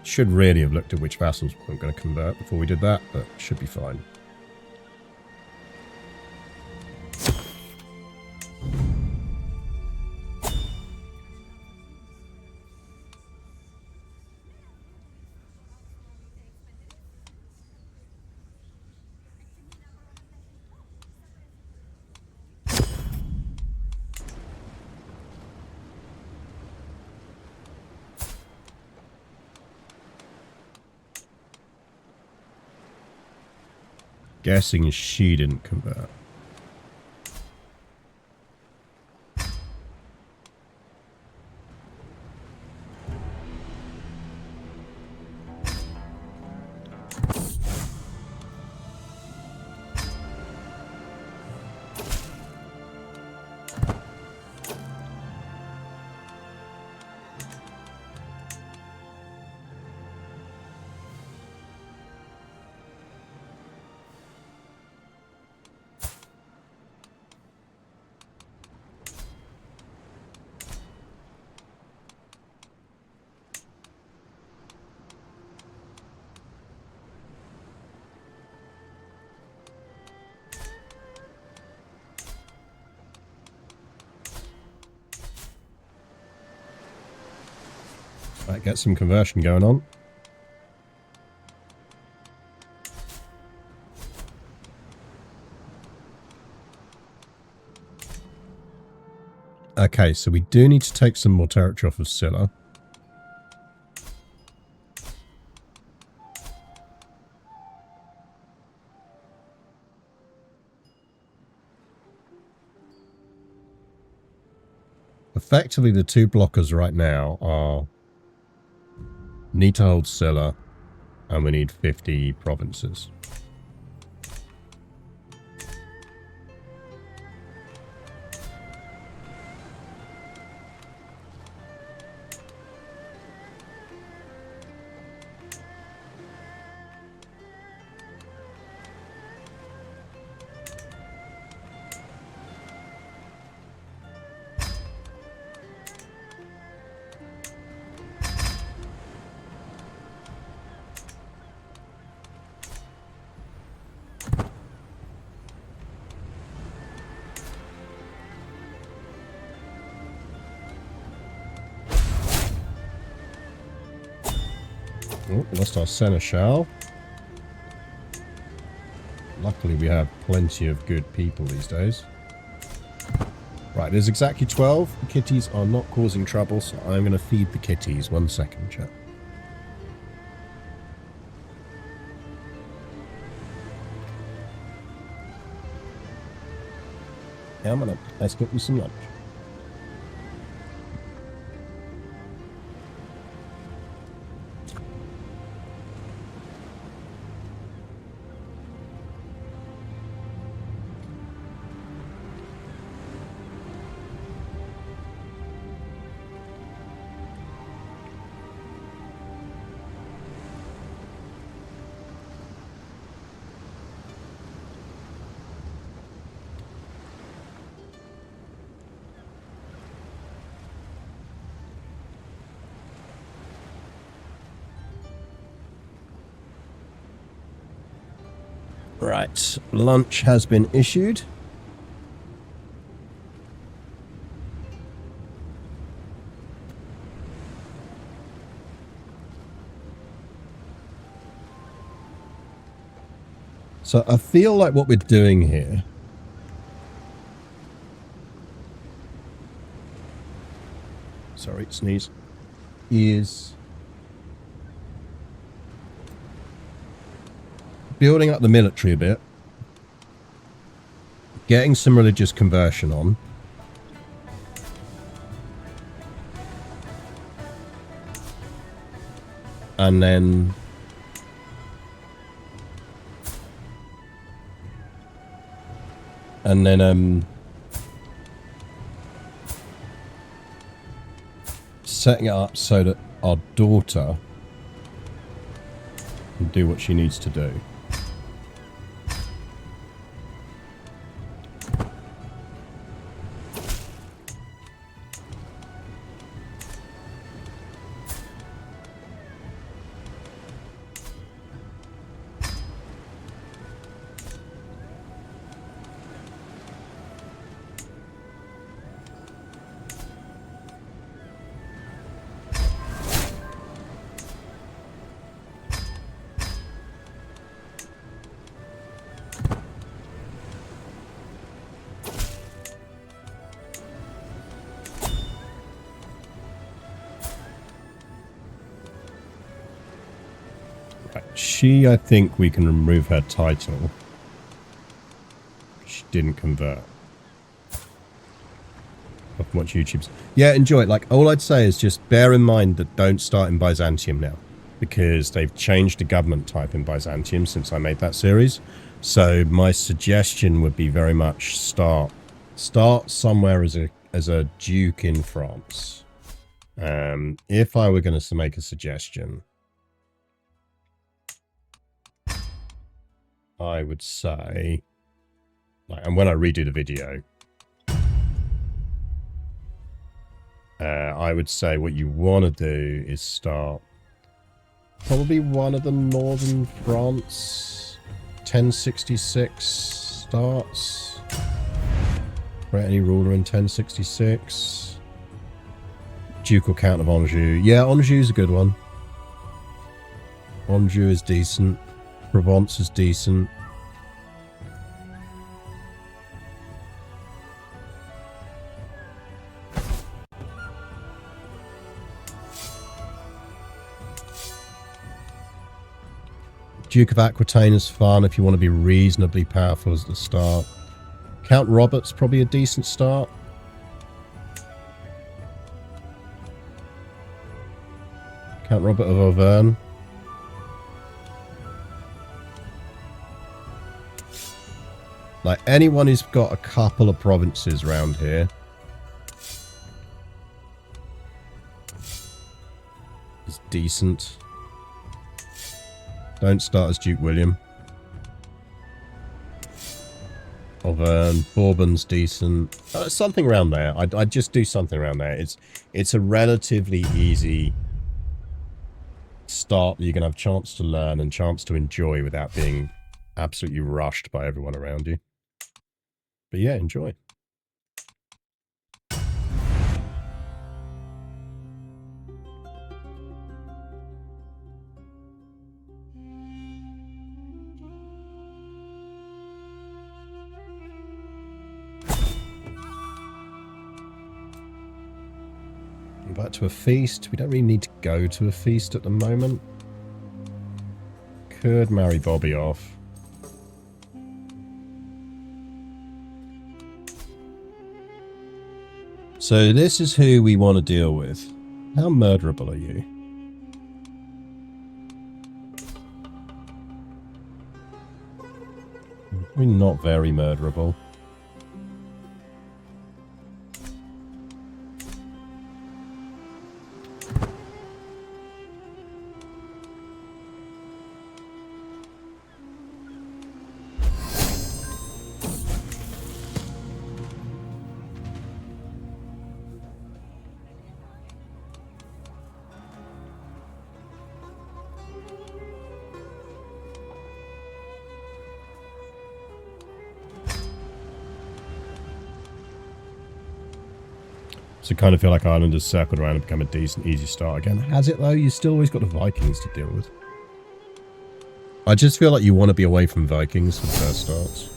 Should really have looked at which vassals we're going to convert before we did that, but should be fine. Guessing she didn't convert. Right, get some conversion going on. Okay, so we do need to take some more territory off of Scylla. Effectively, the two blockers right now are need to hold Scylla, and we need 50 provinces. Oh, lost our seneschal. Luckily we have plenty of good people these days. Right, there's exactly 12. The kitties are not causing trouble, so I'm going to feed the kitties. 1 second, chat. Yeah, I'm on it. Let's get you some lunch. Right, lunch has been issued. So I feel like what we're doing here sorry, sneeze, is building up the military a bit, getting some religious conversion on, and then setting it up so that our daughter can do what she needs to do. She, I think we can remove her title. didn't convert. I can watch YouTube's. Yeah, enjoy it. Like, all I'd say is just bear in mind that don't start in Byzantium now, because they've changed the government type in Byzantium since I made that series. So my suggestion would be very much start somewhere as a duke in France. If I were going to make a suggestion, I would say, like, and when I redo the video, I would say what you want to do is start probably one of the northern France 1066 starts. Create any ruler in 1066. Ducal Count of Anjou. Yeah, Anjou's a good one. Anjou is decent. Provence is decent. Duke of Aquitaine is fun if you want to be reasonably powerful as the start. Count Robert's probably a decent start. Count Robert of Auvergne. Like, anyone who's got a couple of provinces around here is decent. Don't start as Duke William. Auvergne, Bourbon's decent. Something around there. I'd just do something around there. It's a relatively easy start that you're going to have a chance to learn and chance to enjoy without being absolutely rushed by everyone around you. But yeah, enjoy. Back to a feast. We don't really need to go to a feast at the moment. Could marry Bobby off. So this is who we want to deal with. How murderable are you? Probably not very murderable. So kind of feel like Ireland has circled around and become a decent, easy start again. Has it though? You still always got the Vikings to deal with. I just feel like you want to be away from Vikings for the first starts.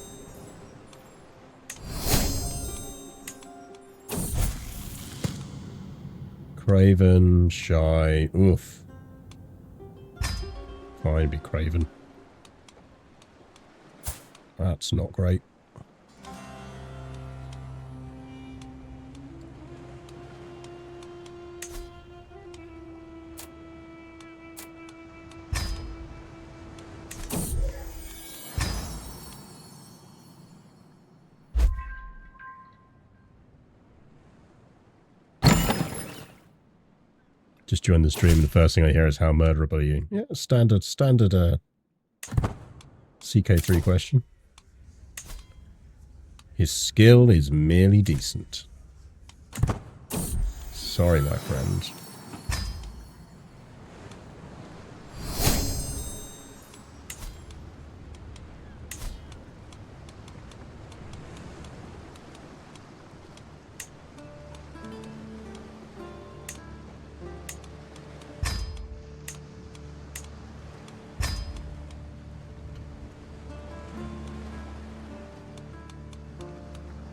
Craven, shy, oof. Fine, be Craven. That's not great. Just joined the stream and the first thing I hear is how murderable are you? Yeah, standard CK3 question. His skill is merely decent. Sorry, my friend.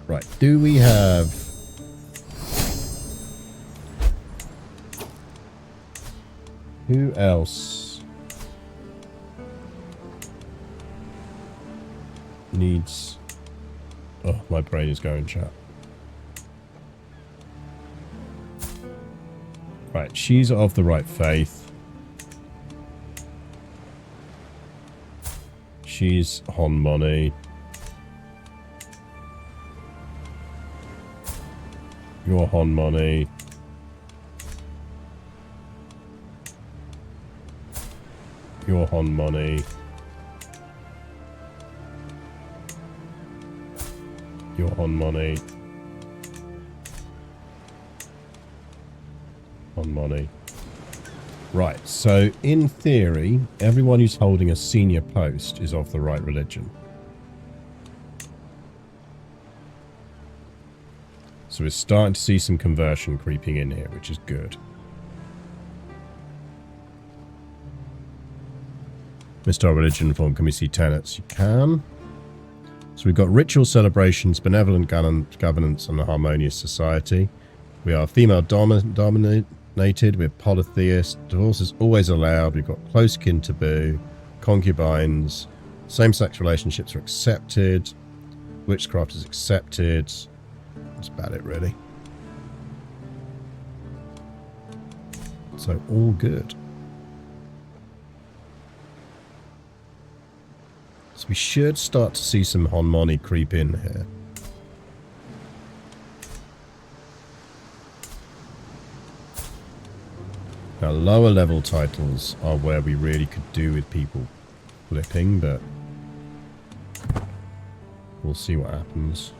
Right, do we have... Who else needs Oh, my brain is going, chat. Right, she's of the right faith. She's Honmoon. You're Honmoon. You're Honmoon. You're Honmoon. Honmoon. Right, so in theory, everyone who's holding a senior post is of the right religion. So we're starting to see some conversion creeping in here, which is good. Missed our religion form. Can we see tenets? You can. So we've got ritual celebrations, benevolent governance, and a harmonious society. We are female dominated. We're polytheist. Divorce is always allowed. We've got close kin taboo. Concubines. Same-sex relationships are accepted. Witchcraft is accepted. That's about it, really. So, all good. So we should start to see some Honmoon creep in here. Now, lower level titles are where we really could do with people flipping, but we'll see what happens.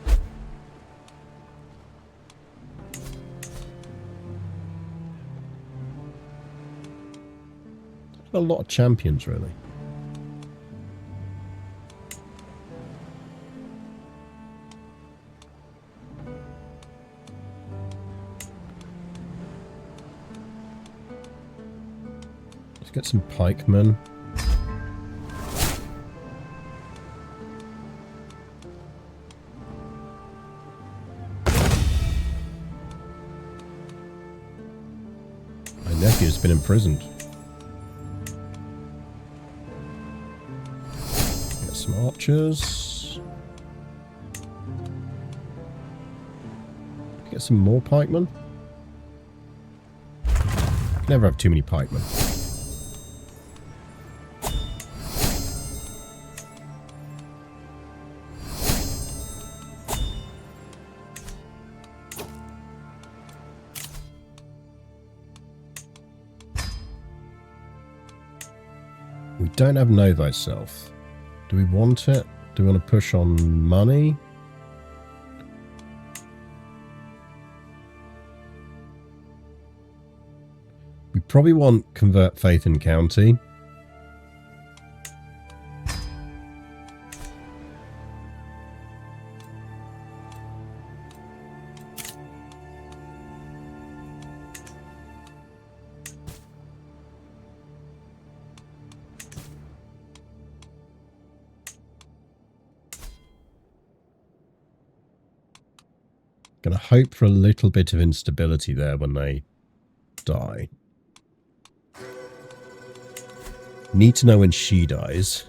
A lot of champions, really. Let's get some pikemen. My nephew's been imprisoned. Get some archers. Get some more pikemen. Never have too many pikemen. We don't have Know Thyself. Do we want it? Do we want to push on money? We probably want Convert Faith in County. Gonna hope for a little bit of instability there when they die. Need to know when she dies.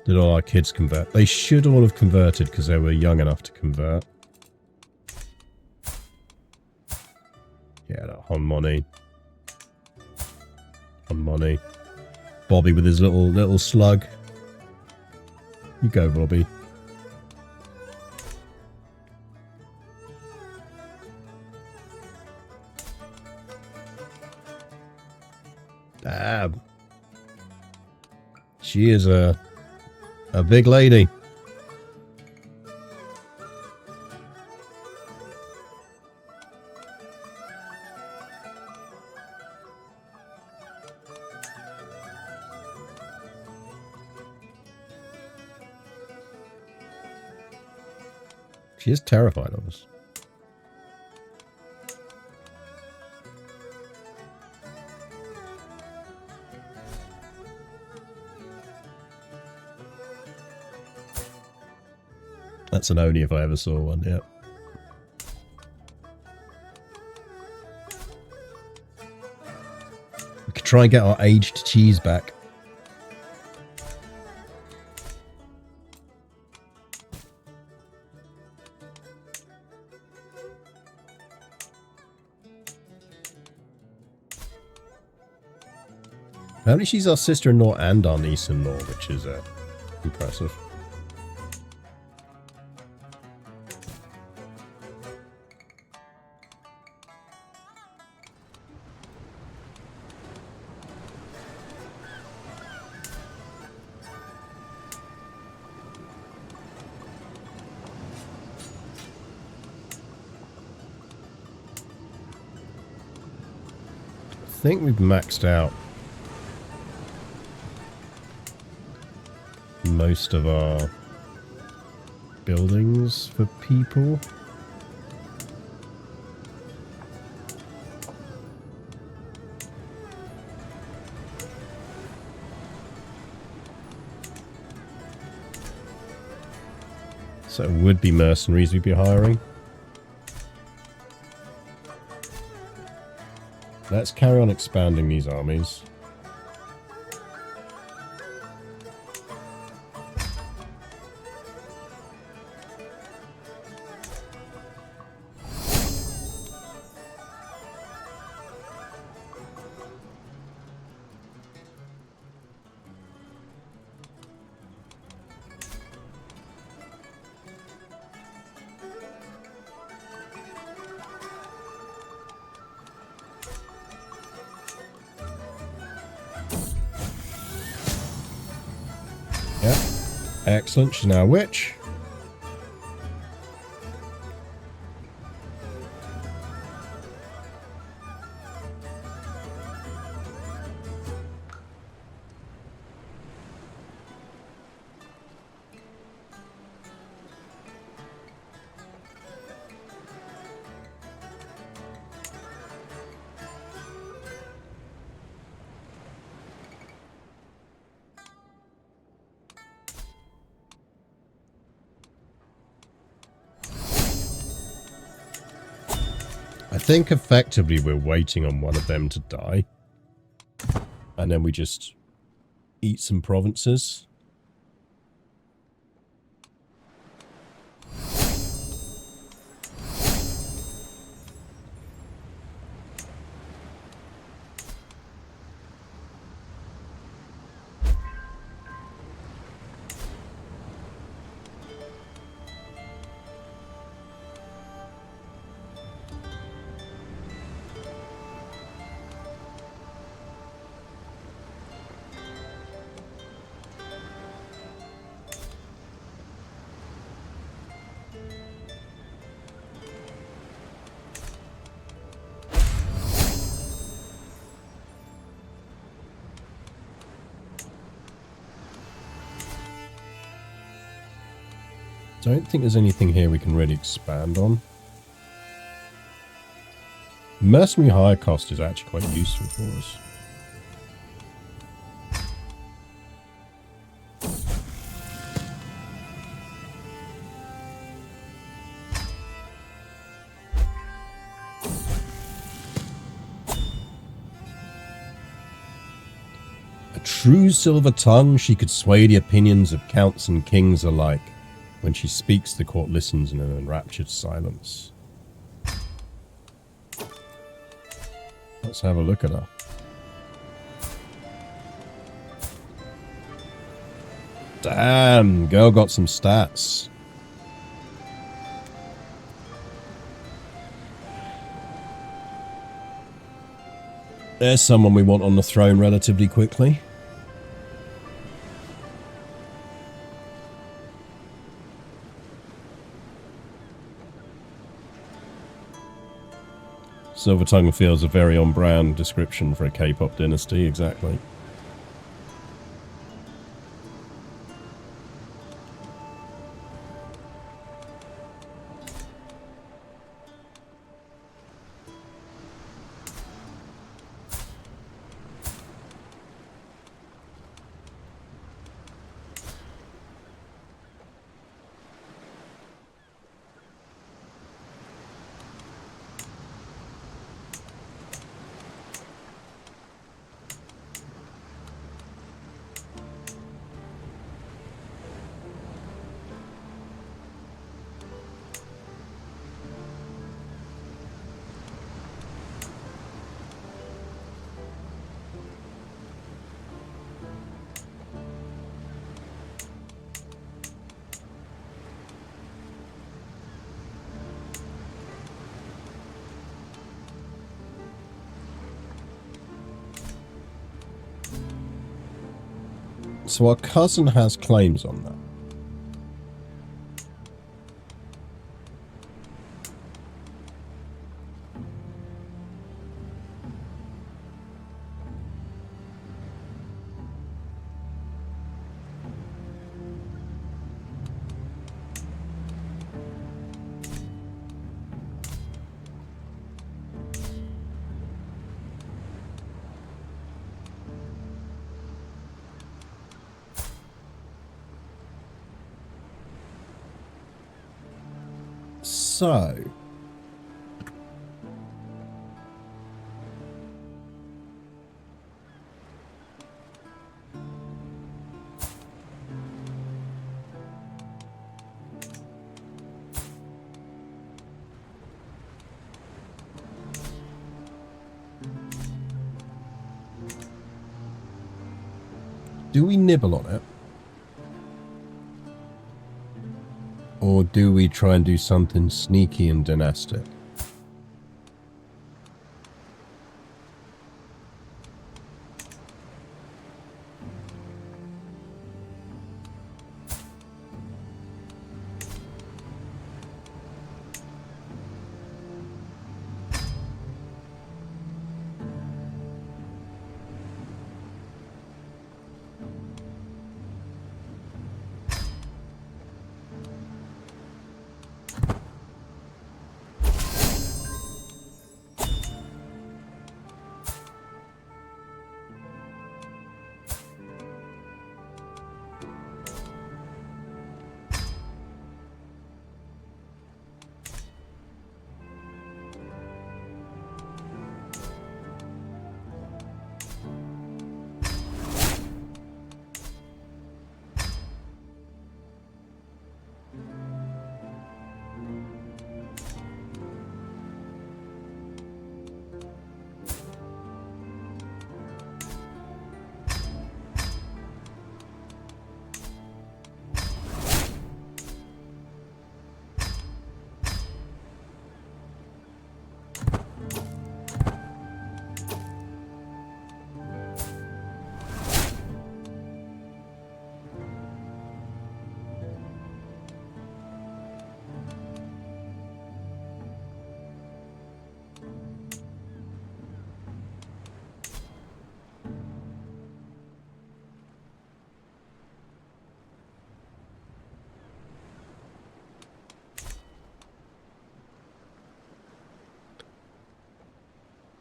Did all our kids convert? They should all have converted because they were young enough to convert. Yeah, that Honmoon. Honmoon. Bobby with his little slug. You go, Bobby. Damn. She is a big lady. She is terrified of us. That's an Oni if I ever saw one, yeah. We could try and get our aged cheese back. Apparently she's our sister-in-law and our niece-in-law, which is impressive. I think we've maxed out most of our buildings for people. So it would be mercenaries we'd be hiring. Let's carry on expanding these armies. Excellent, she's now a witch. I think effectively we're waiting on one of them to die. And then we just eat some provinces. Don't think there's anything here we can really expand on. Mercenary hire cost is actually quite useful for us. A true silver tongue, she could sway the opinions of counts and kings alike. When she speaks, the court listens in an enraptured silence. Let's have a look at her. Damn, girl got some stats. There's someone we want on the throne relatively quickly. Silver Tongue feels a very on-brand description for a K-pop dynasty, exactly. So our cousin has claims on that. So, do we nibble on it? Or do we try and do something sneaky and dynastic?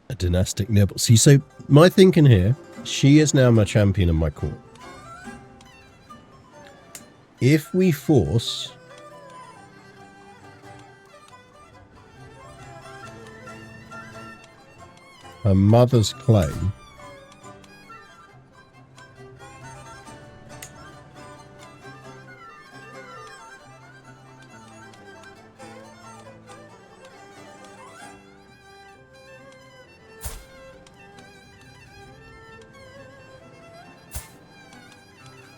A dynastic nibble. See, so my thinking here, she is now my champion in my court. If we force her mother's claim,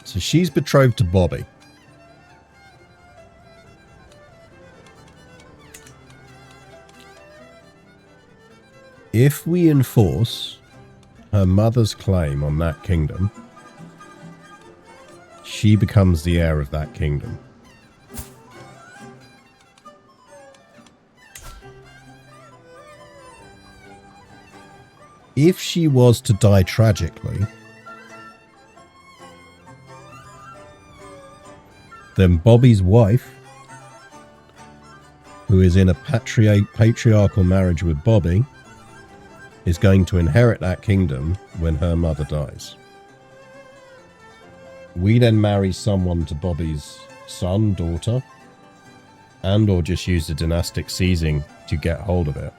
so she's betrothed to Bobby. If we enforce her mother's claim on that kingdom, she becomes the heir of that kingdom. If she was to die tragically, then Bobby's wife, who is in a patriarchal marriage with Bobby, is going to inherit that kingdom when her mother dies. We then marry someone to Bobby's son, daughter, and or just use the dynastic seizing to get hold of it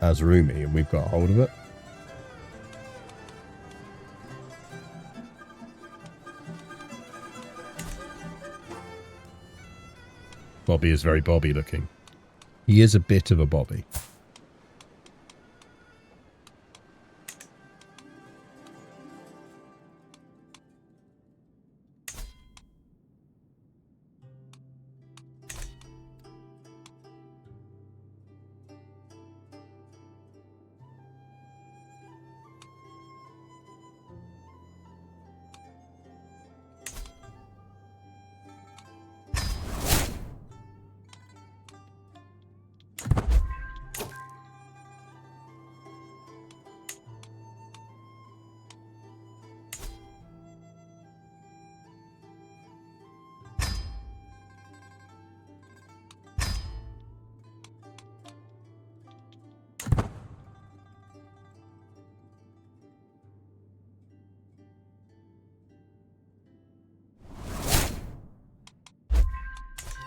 as Rumi, and we've got hold of it. Bobby is very Bobby looking. He is a bit of a Bobby.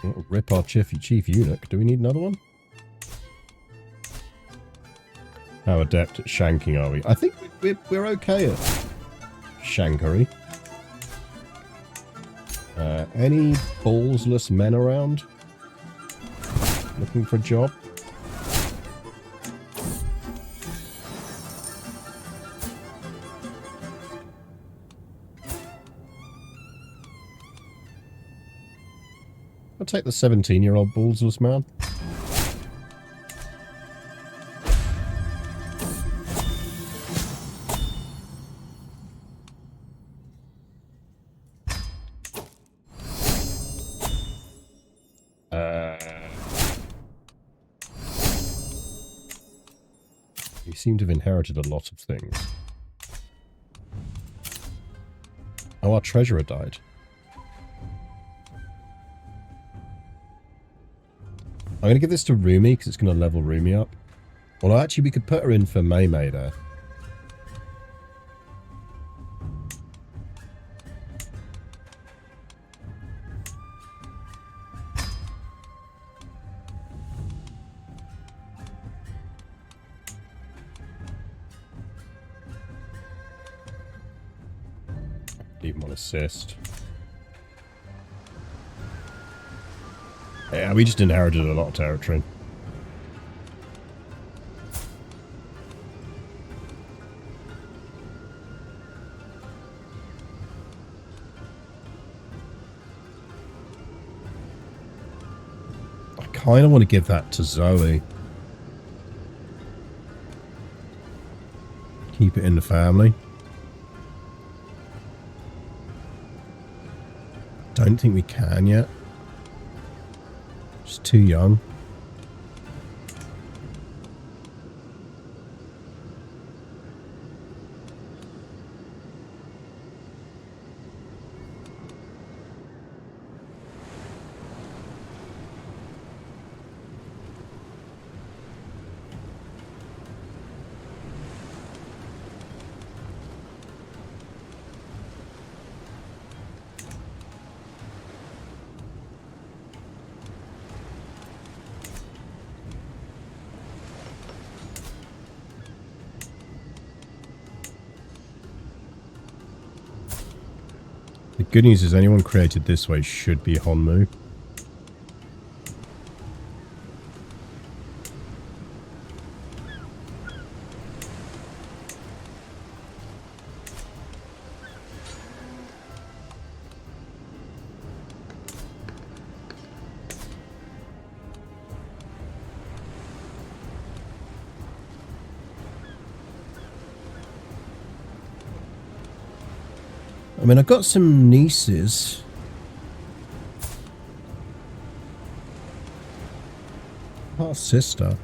Oh, rip our chief eunuch. Do we need another one? How adept at shanking are we? I think we're okay at shankery. Any ballsless men around? Looking for a job? I'll take the 17-year-old ballsless man. You seem to have inherited a lot of things. Oh, our treasurer died. I'm going to give this to Rumi because it's going to level Rumi up. Well, actually, we could put her in for Mei Mei there. Leave him on assist. Yeah, we just inherited a lot of territory. I kind of want to give that to Zoe. Keep it in the family. Don't think we can yet. Just too young. The good news is anyone created this way should be Honmoon. I mean, I've got some nieces. Our sister.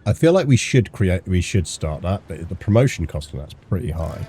I feel like we should start that, but the promotion cost on that's pretty high.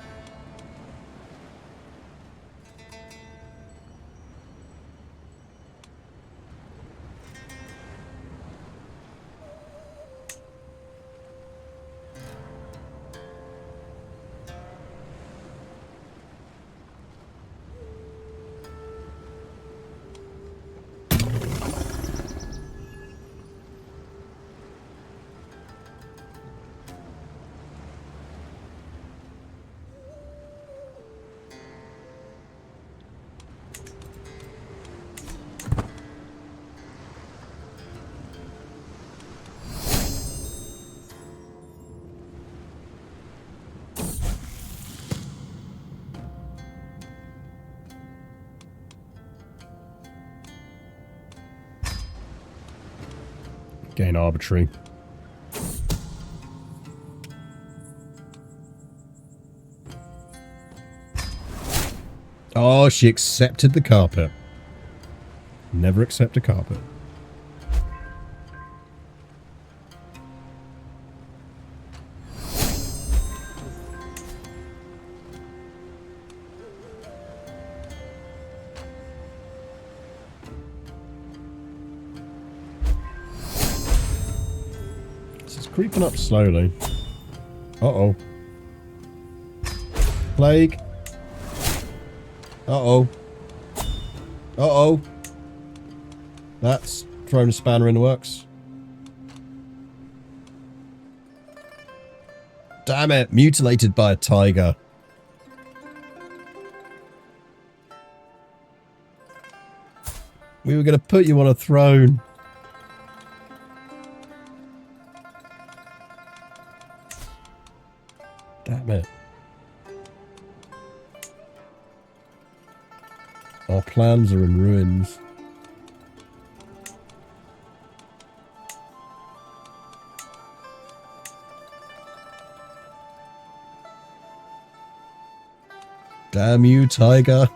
Getting arbitrary. Oh, she accepted the carpet. Never accept a carpet. This is creeping up slowly. Uh-oh. Plague. Uh-oh. Uh-oh. That's thrown a spanner in the works. Damn it. Mutilated by a tiger. We were going to put you on a throne. Damn it. Our plans are in ruins. Damn you, tiger.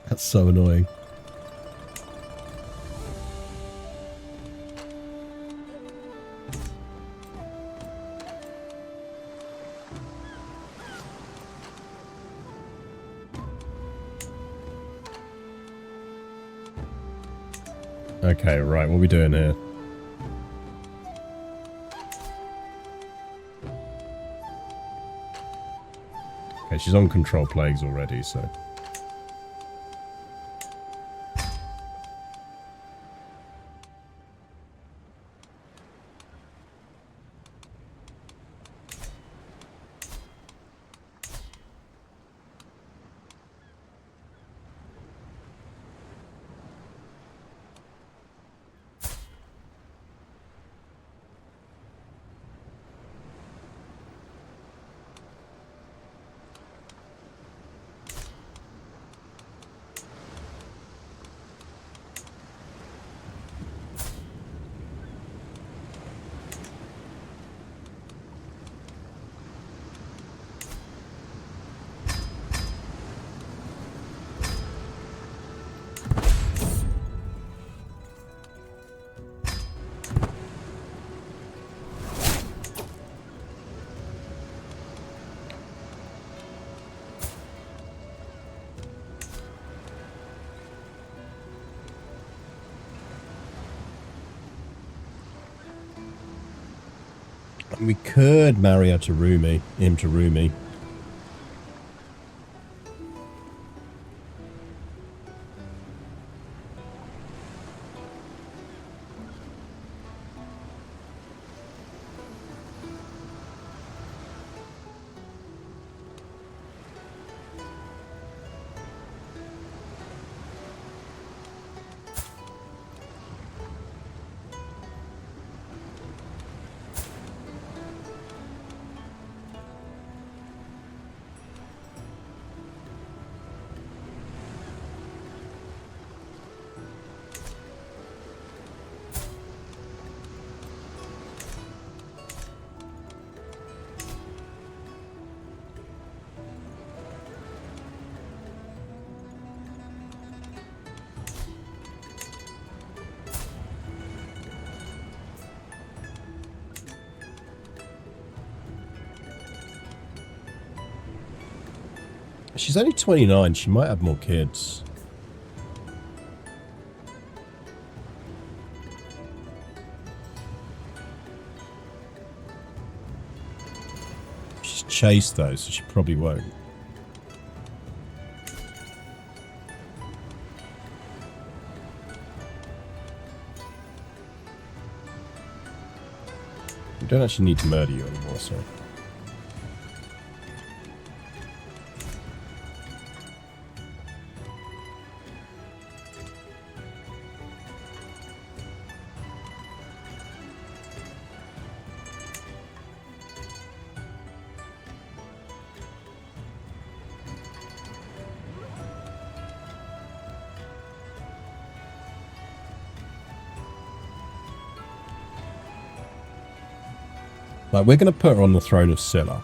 That's so annoying. Okay, right, what are we doing here? Okay, she's on control plagues already, so... We could marry her to Rumi, him to Rumi. She's only 29. She might have more kids. She's chaste though, so she probably won't. We don't actually need to murder you anymore, so... Like, we're going to put her on the throne of Scylla.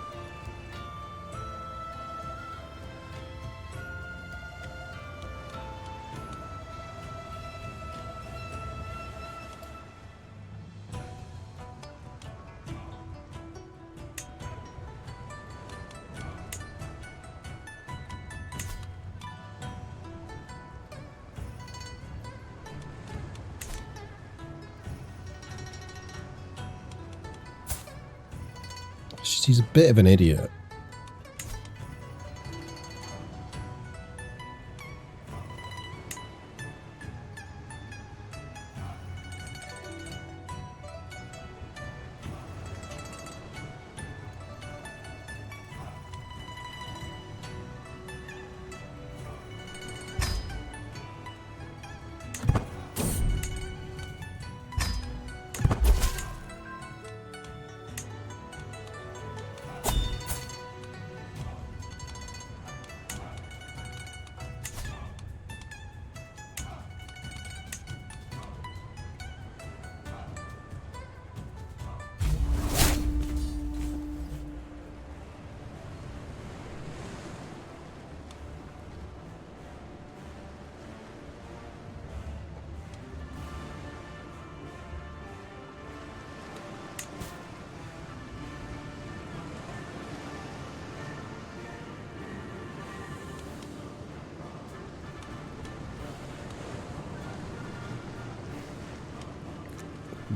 She's a bit of an idiot.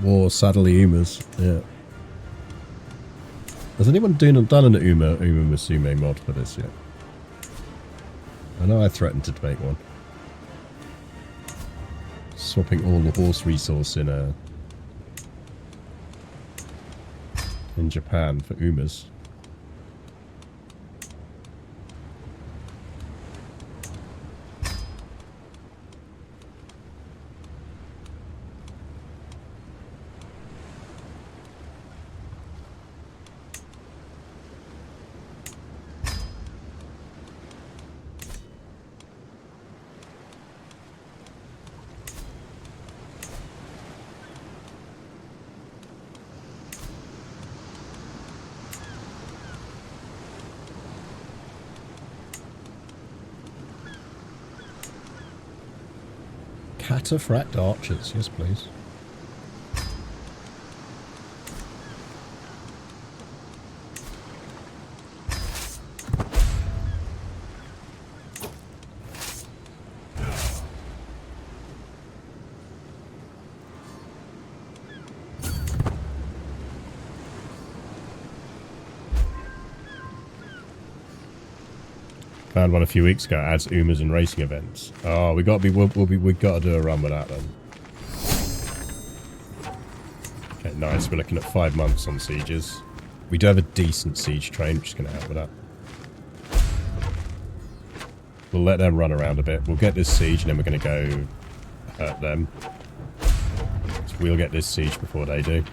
War Saddle Umas, yeah. Has anyone done an Uma Musume mod for this yet? I know I threatened to make one. Swapping all the horse resource in Japan for Umas. Cataphract archers, yes please. Found one a few weeks ago. Adds Umas and racing events. Oh, we got to do a run with that then. Okay, nice. We're looking at 5 months on sieges. We do have a decent siege train, which is going to help with that. We'll let them run around a bit. We'll get this siege, and then we're going to go hurt them. So we'll get this siege before they do.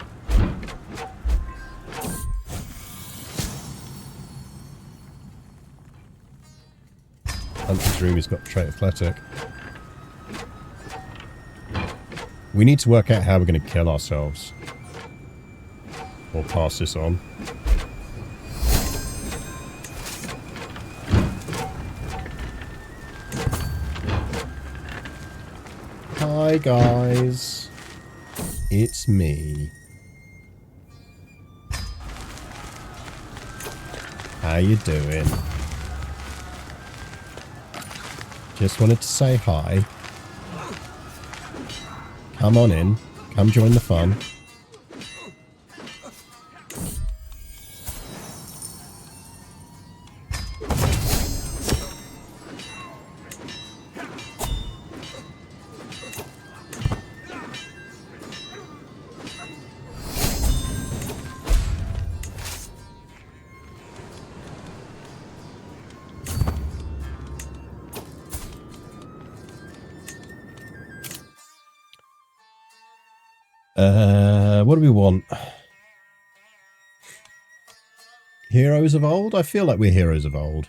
Hunter's room has got trait athletic. We need to work out how we're going to kill ourselves. Or pass this on. Hi guys. It's me. How you doing? Just wanted to say hi. Come on in. Come join the fun. What do we want? Heroes of old? I feel like we're heroes of old.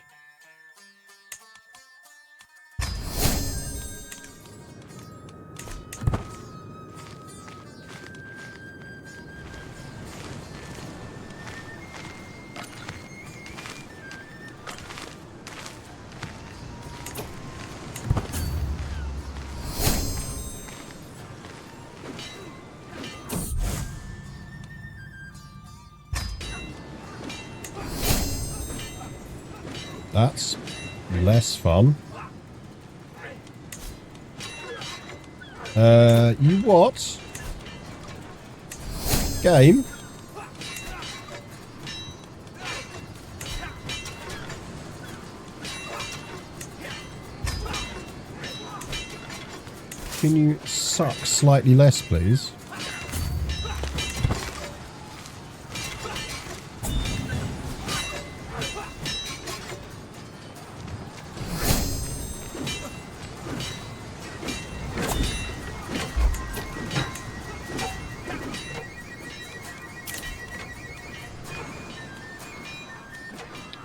That's less fun. You what? Game? Can you suck slightly less, please?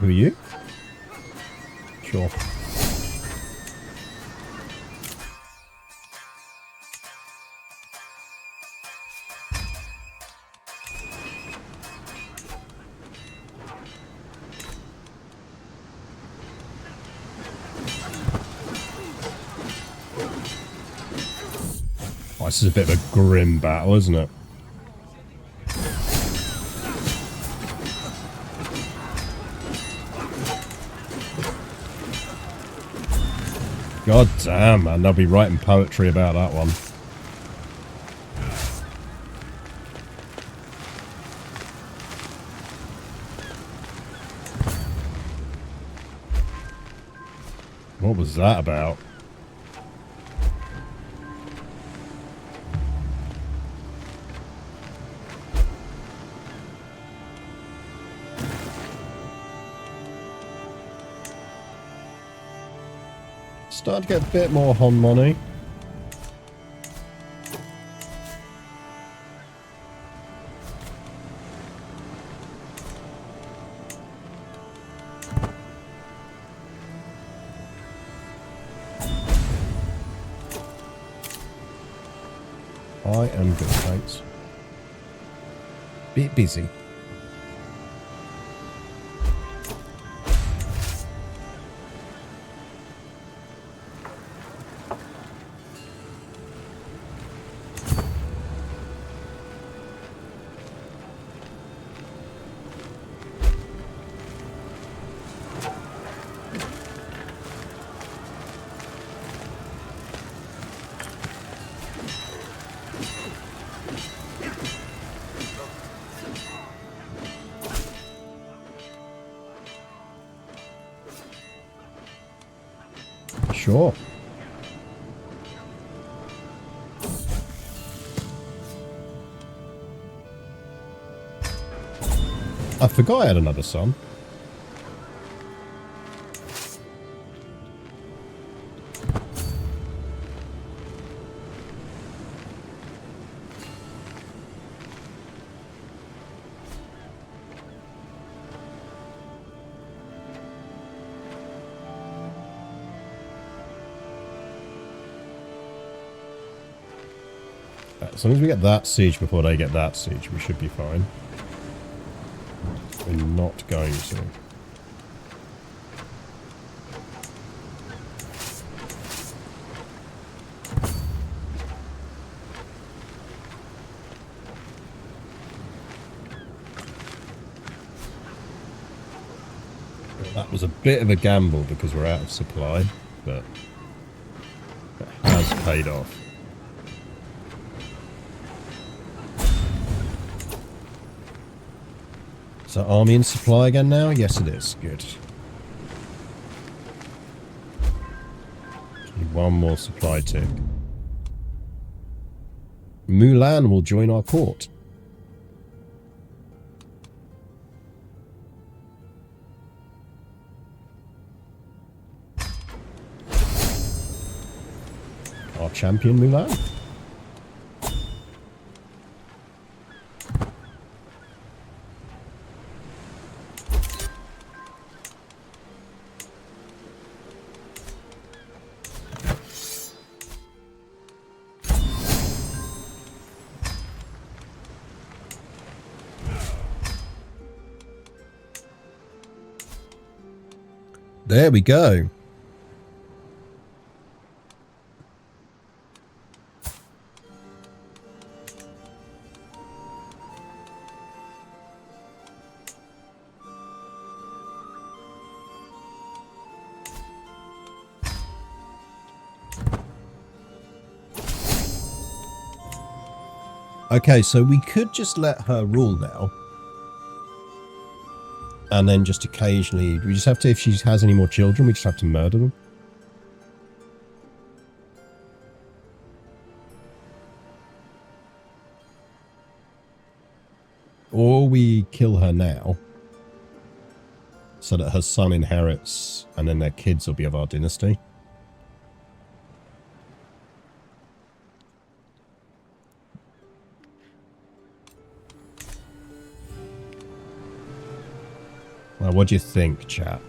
Who are you? Sure. Oh, this is a bit of a grim battle, isn't it? God damn, man. They'll be writing poetry about that one. What was that about? Starting to get a bit more Hon money. I am good, thanks. Bit busy. Sure. I forgot I had another son. As long as we get that siege before they get that siege, we should be fine. We're not going to. That was a bit of a gamble because we're out of supply, but it has paid off. Is that army in supply again now? Yes, it is. Good. Need one more supply tick. Mulan will join our court. Our champion Mulan. There we go. Okay, so we could just let her rule now. And then just occasionally, we just have to, if she has any more children, we just have to murder them. Or we kill her now. So that her son inherits, and then their kids will be of our dynasty. Well, what do you think, chat?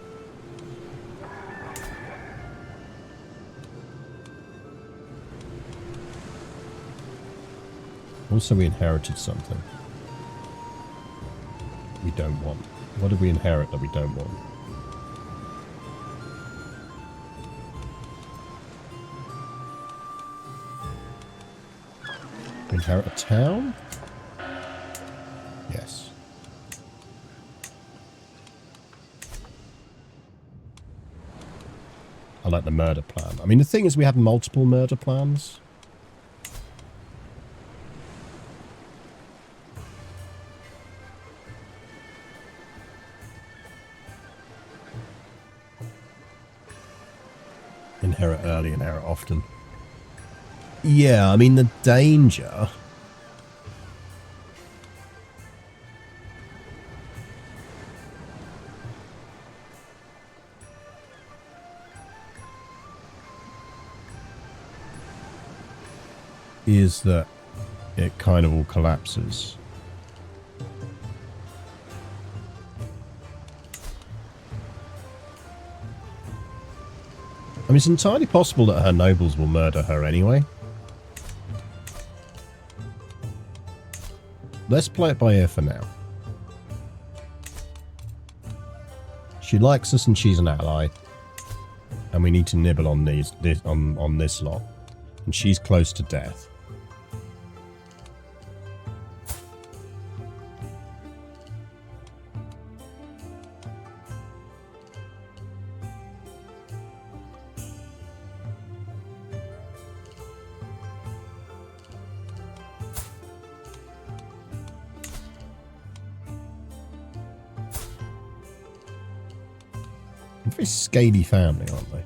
Also, we inherited something we don't want. What did we inherit that we don't want? We inherit a town? Yes. I like the murder plan. I mean, the thing is we have multiple murder plans. Inherit early, inherit often. Yeah, I mean, the danger... is that it kind of all collapses. I mean, it's entirely possible that her nobles will murder her anyway. Let's play it by ear for now. She likes us and she's an ally. And we need to nibble on on this lot. And she's close to death. A very scaly family, aren't they?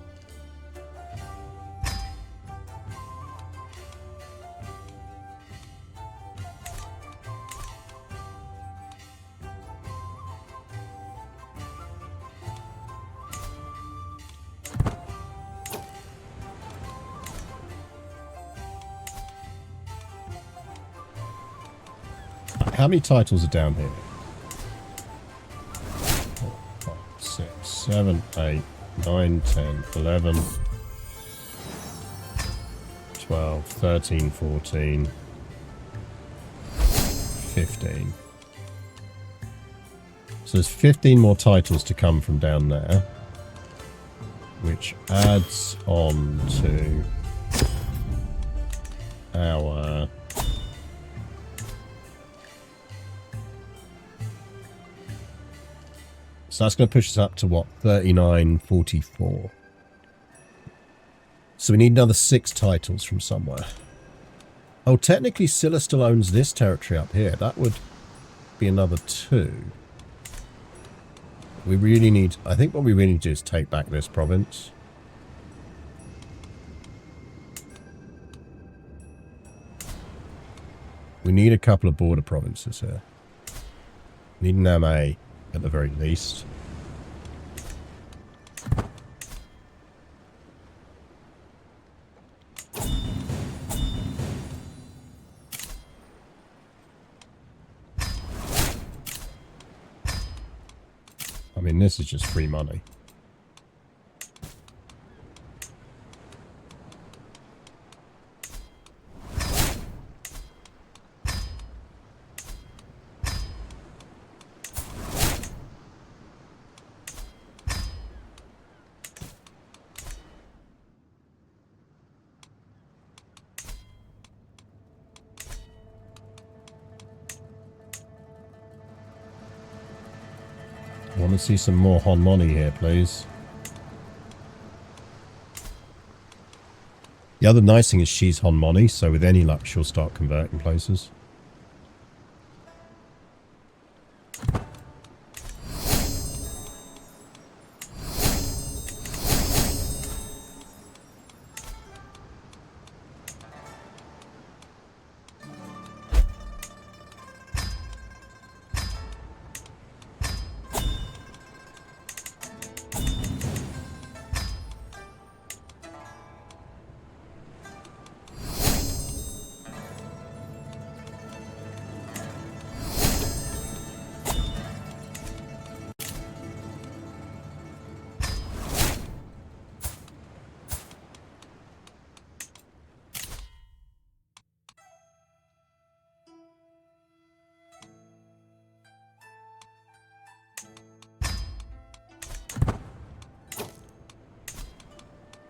How many titles are down here? 4, 5, 6, 7, 8, 9, 10, 11, 12, 13, 14, 15. So there's 15 more titles to come from down there, which adds on to our... So that's going to push us up to, what, 39.44. So we need another 6 titles from somewhere. Oh, technically Scylla still owns this territory up here. That would be another 2. We really need... I think what we really need to do is take back this province. We need a couple of border provinces here. We need an MA. At the very least. I mean, this is just free money. I want to see some more Honmoon here, please. The other nice thing is she's Honmoon, so with any luck she'll start converting places.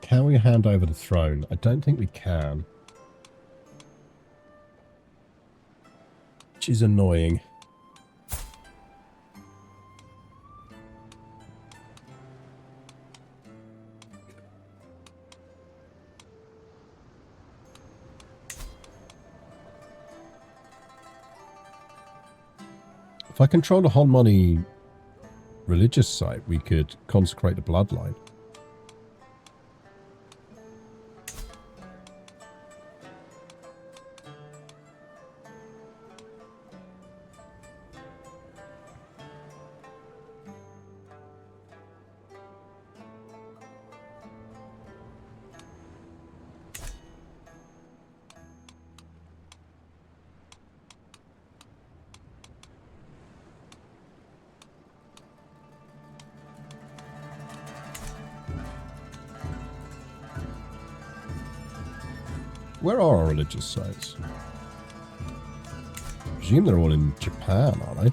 can we hand over the throne? I don't think we can. Which is annoying. If I control a Honmoon religious site, we could consecrate the bloodline. Where are our religious sites? I presume they're all in Japan, aren't they?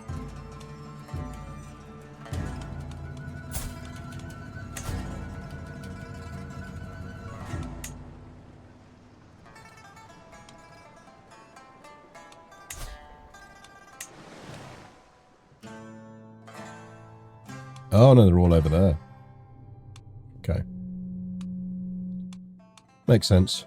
Oh no, they're all over there. Okay. Makes sense.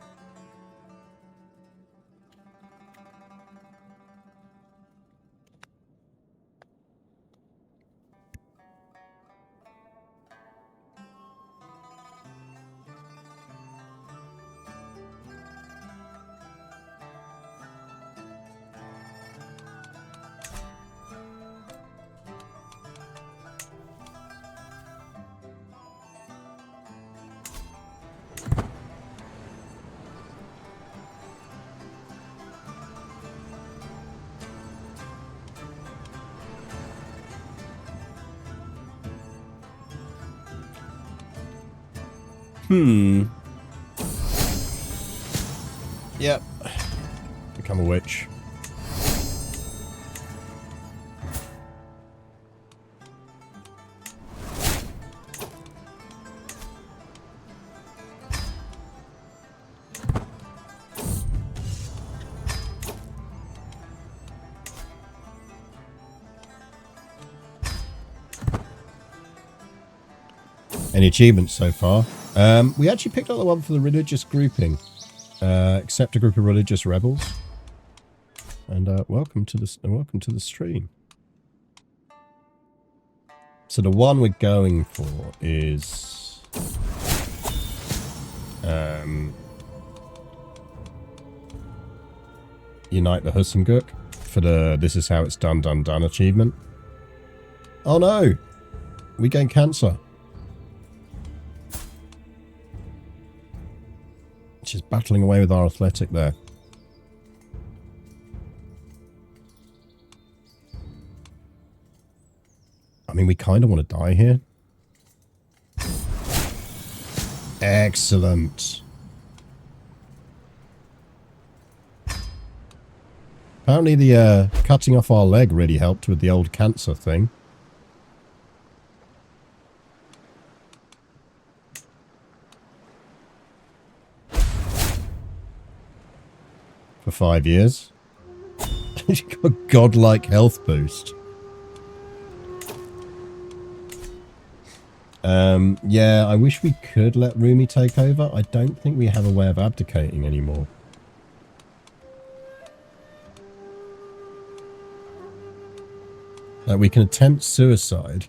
Yep. Become a witch. Any achievements so far? We actually picked up the one for the religious grouping. Accept a group of religious rebels. And welcome to the stream. So the one we're going for is Unite the Husumguk for the This Is How It's Done achievement. Oh no! We gain cancer. She's battling away with our athletic there. I mean, we kind of want to die here. Excellent. Apparently the cutting off our leg really helped with the old cancer thing. For 5 years. You got a godlike health boost. Yeah, I wish we could let Rumi take over. I don't think we have a way of abdicating anymore. Like, we can attempt suicide.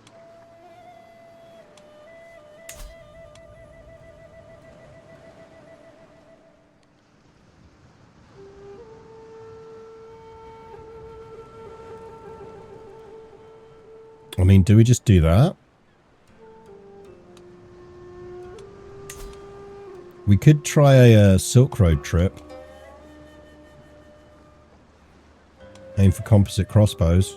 I mean, do we just do that? We could try a Silk Road trip. Aim for composite crossbows.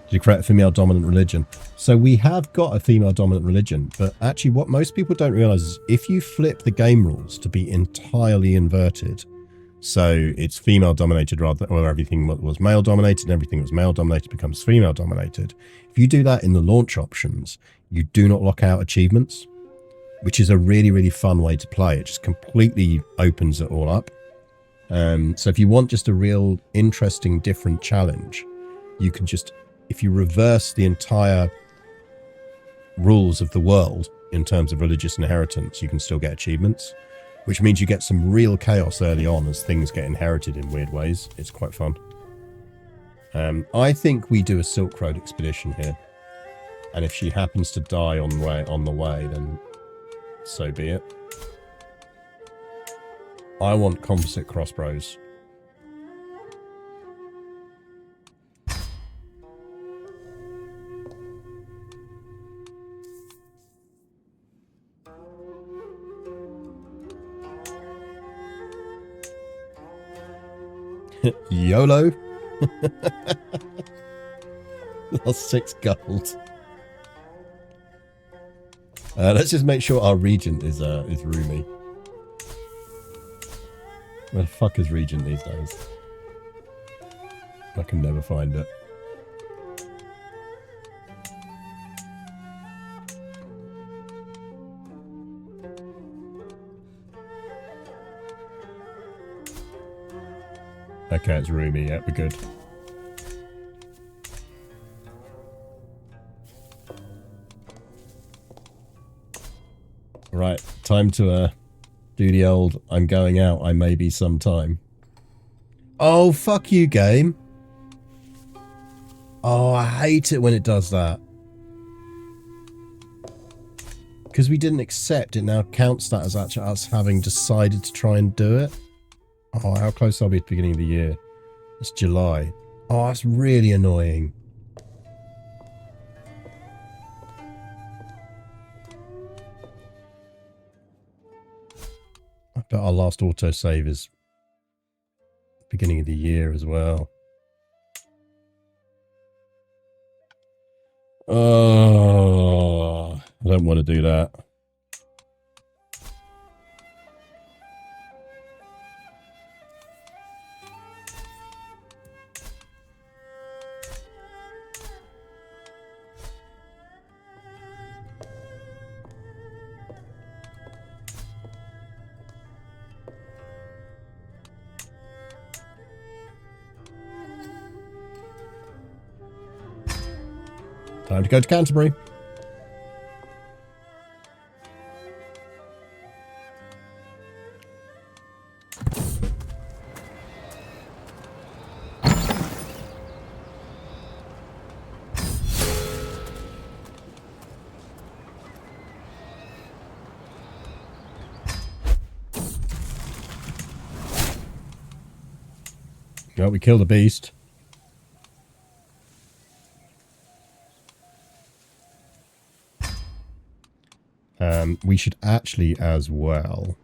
Did you create a female dominant religion? So we have got a female dominant religion, but actually what most people don't realize is if you flip the game rules to be entirely inverted, So it's female dominated rather, or everything was male dominated and everything that was male dominated becomes female dominated. If you do that in the launch options, you do not lock out achievements, which is a really, really fun way to play. It just completely opens it all up. So if you want just a real interesting, different challenge, you can just, if you reverse the entire rules of the world in terms of religious inheritance, you can still get achievements, which means you get some real chaos early on as things get inherited in weird ways. It's quite fun. I think we do a Silk Road expedition here. And if she happens to die on the way, then so be it. I want composite crossbows. YOLO. Lost 6 gold. Let's just make sure our regent is Rumi. Where the fuck is regent these days? I can never find it. Okay, it's Rumi. Yeah, we're good. Right, time to do the old I'm going out, I may be some time. Oh, fuck you, game. Oh, I hate it when it does that. Because we didn't accept, it now counts that as actually us having decided to try and do it. Oh, how close are we at the beginning of the year? It's July. Oh, that's really annoying. I bet our last autosave is beginning of the year as well. Oh, I don't want to do that. Time to go to Canterbury. Well, we killed a beast. We should actually as well.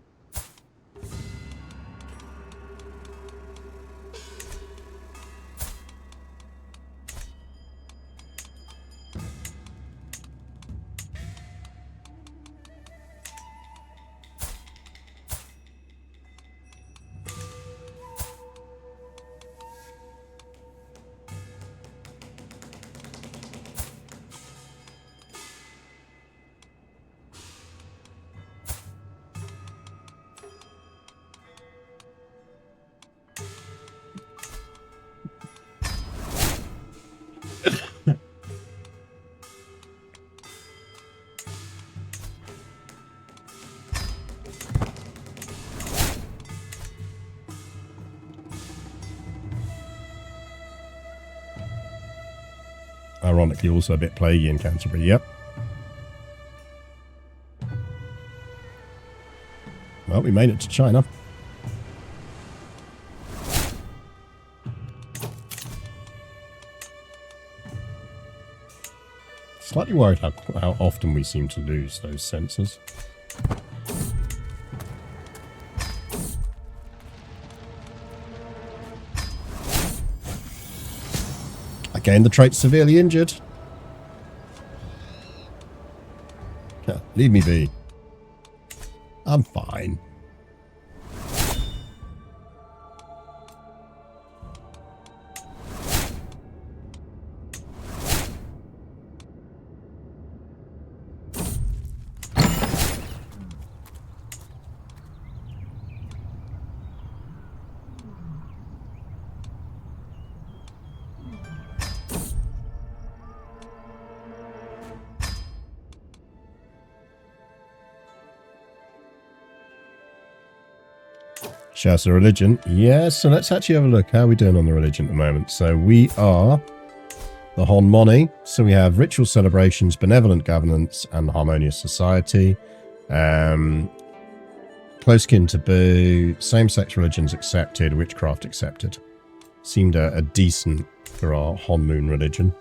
Ironically, also a bit plaguey in Canterbury, yep. Well, we made it to China. Slightly worried how often we seem to lose those sensors. Again, the trait severely injured. Yeah, leave me be. I'm fine. Show us a religion. Yes, so let's actually have a look. How are we doing on the religion at the moment? So we are the Honmoon. So we have ritual celebrations, benevolent governance, and harmonious society. Close kin taboo, same-sex religions accepted, witchcraft accepted. Seemed a decent for our Honmoon religion.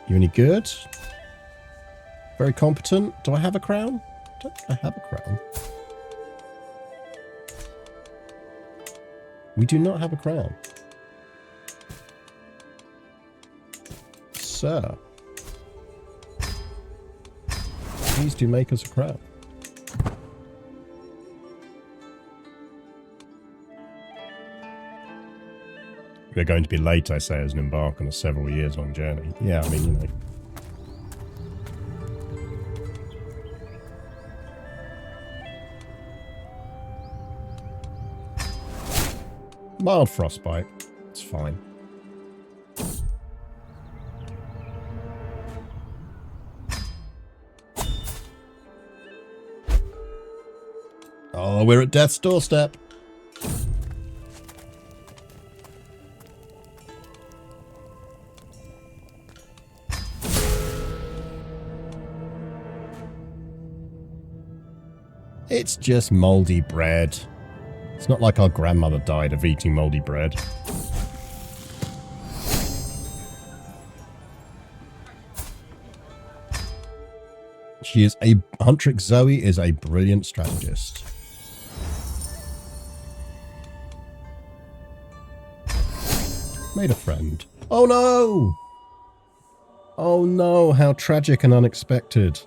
You any good? Very competent. Do I have a crown? Don't think I have a crown. We do not have a crown. Sir. Please do make us a crown. We're going to be late, I say, as an embark on a several years long journey. Yeah, I mean, you know. Mild frostbite. It's fine. Oh, we're at death's doorstep. It's just mouldy bread. It's not like our grandmother died of eating mouldy bread. Huntrix Zoe is a brilliant strategist. Made a friend. Oh no! Oh no, how tragic and unexpected.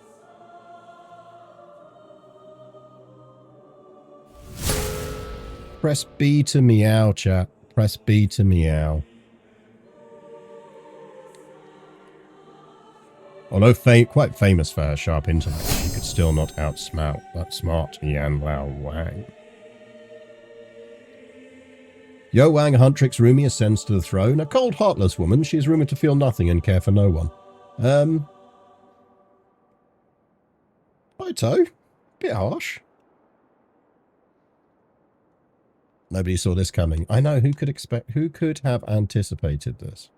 Press B to meow, chat. Press B to meow. Although quite famous for her sharp intellect, she could still not outsmart Yan Lao Wang. Yo Wang, Huntrix Rumi ascends to the throne. A cold, heartless woman, she is rumoured to feel nothing and care for no one. Righto. Bit harsh. Nobody saw this coming. I know, who could have anticipated this?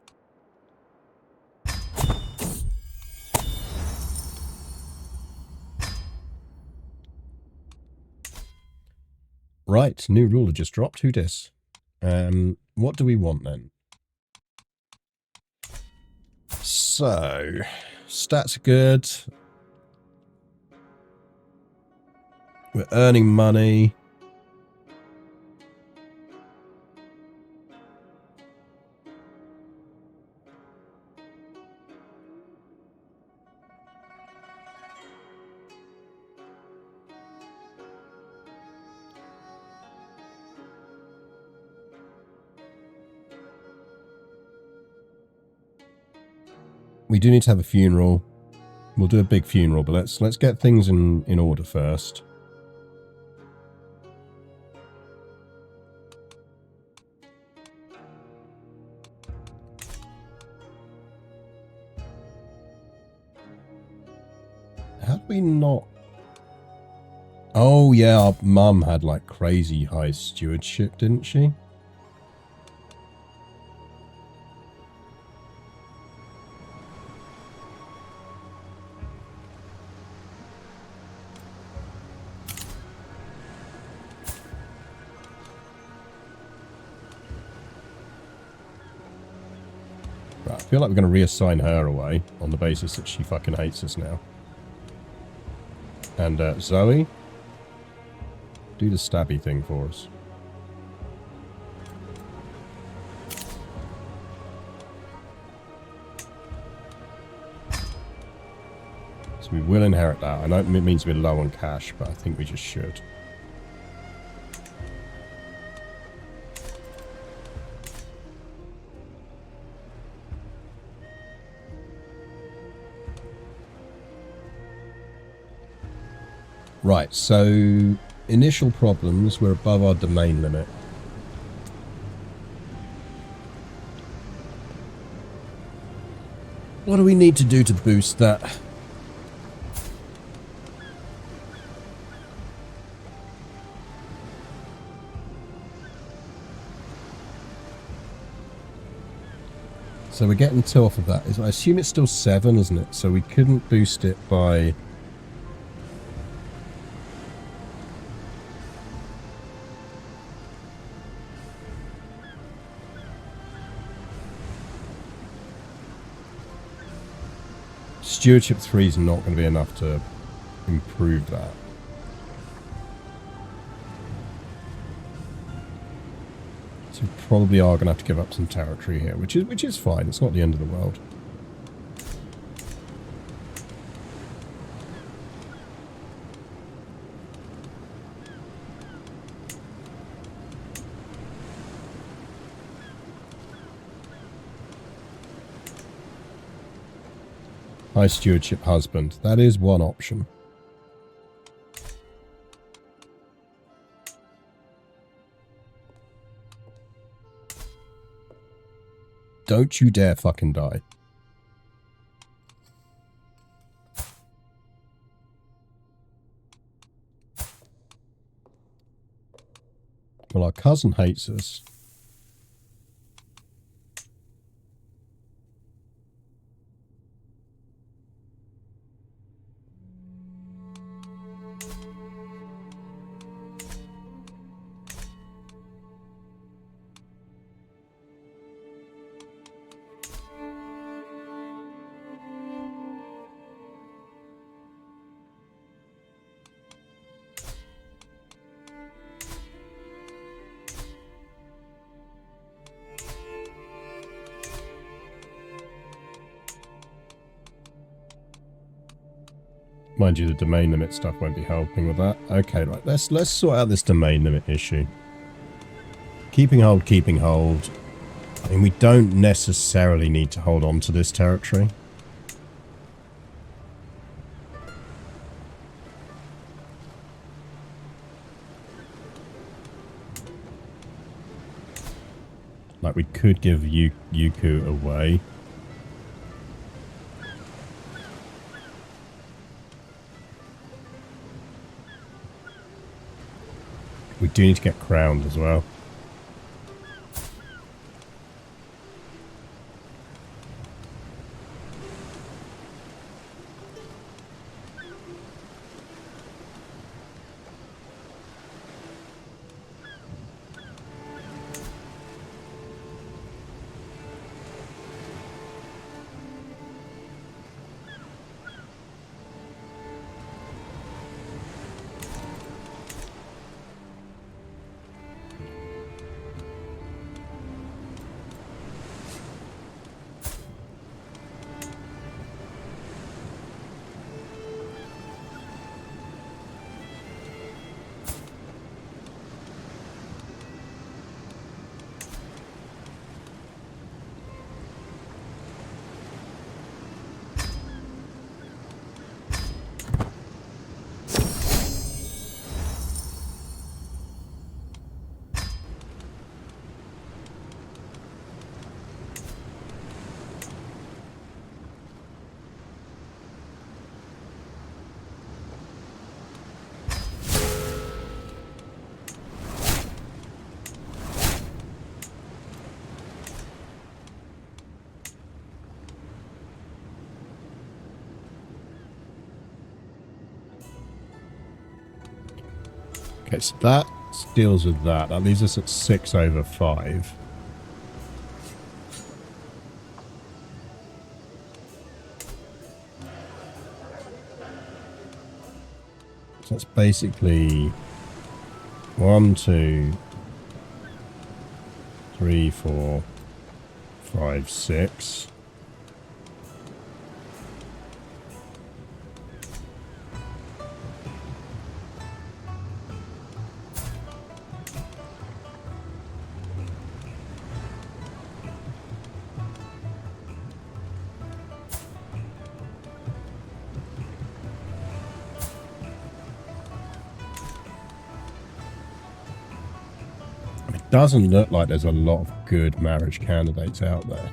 Right, new ruler just dropped. Who dis? What do we want then? So, stats are good. We're earning money. We do need to have a funeral. We'll do a big funeral, but let's get things in order first. How do we not? Oh yeah, our mum had like crazy high stewardship, didn't she? I feel like we're going to reassign her away on the basis that she fucking hates us now. And Zoe, do the stabby thing for us. So we will inherit that. I know it means we're low on cash, but I think we just should. Right, so initial problems, we're above our domain limit. What do we need to do to boost that? So we're getting 2 off of that. I assume it's still 7, isn't it? So we couldn't boost it by... Stewardship 3 is not going to be enough to improve that. So we probably are going to have to give up some territory here, which is fine. It's not the end of the world. High stewardship husband. That is one option. Don't you dare fucking die. Well, our cousin hates us. Mind you, the domain limit stuff won't be helping with that. Okay, right. Let's sort out this domain limit issue. Keeping hold, keeping hold. I mean, we don't necessarily need to hold on to this territory. Like, we could give Yuku away. We do need to get crowned as well. Okay, so that deals with that. That leaves us at 6/5. So that's basically 1, 2, 3, 4, 5, 6. Doesn't look like there's a lot of good marriage candidates out there.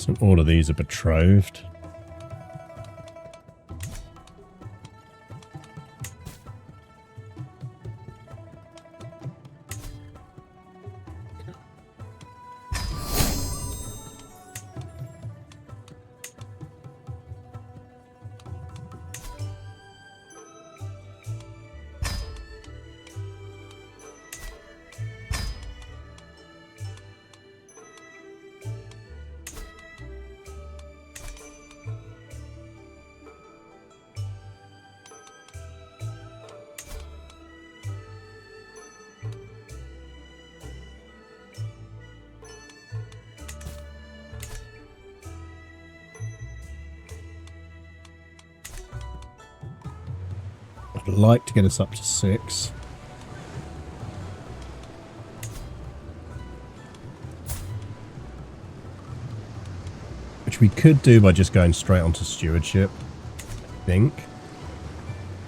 So all of these are betrothed. I'd like to get us up to 6. Which we could do by just going straight onto stewardship, I think.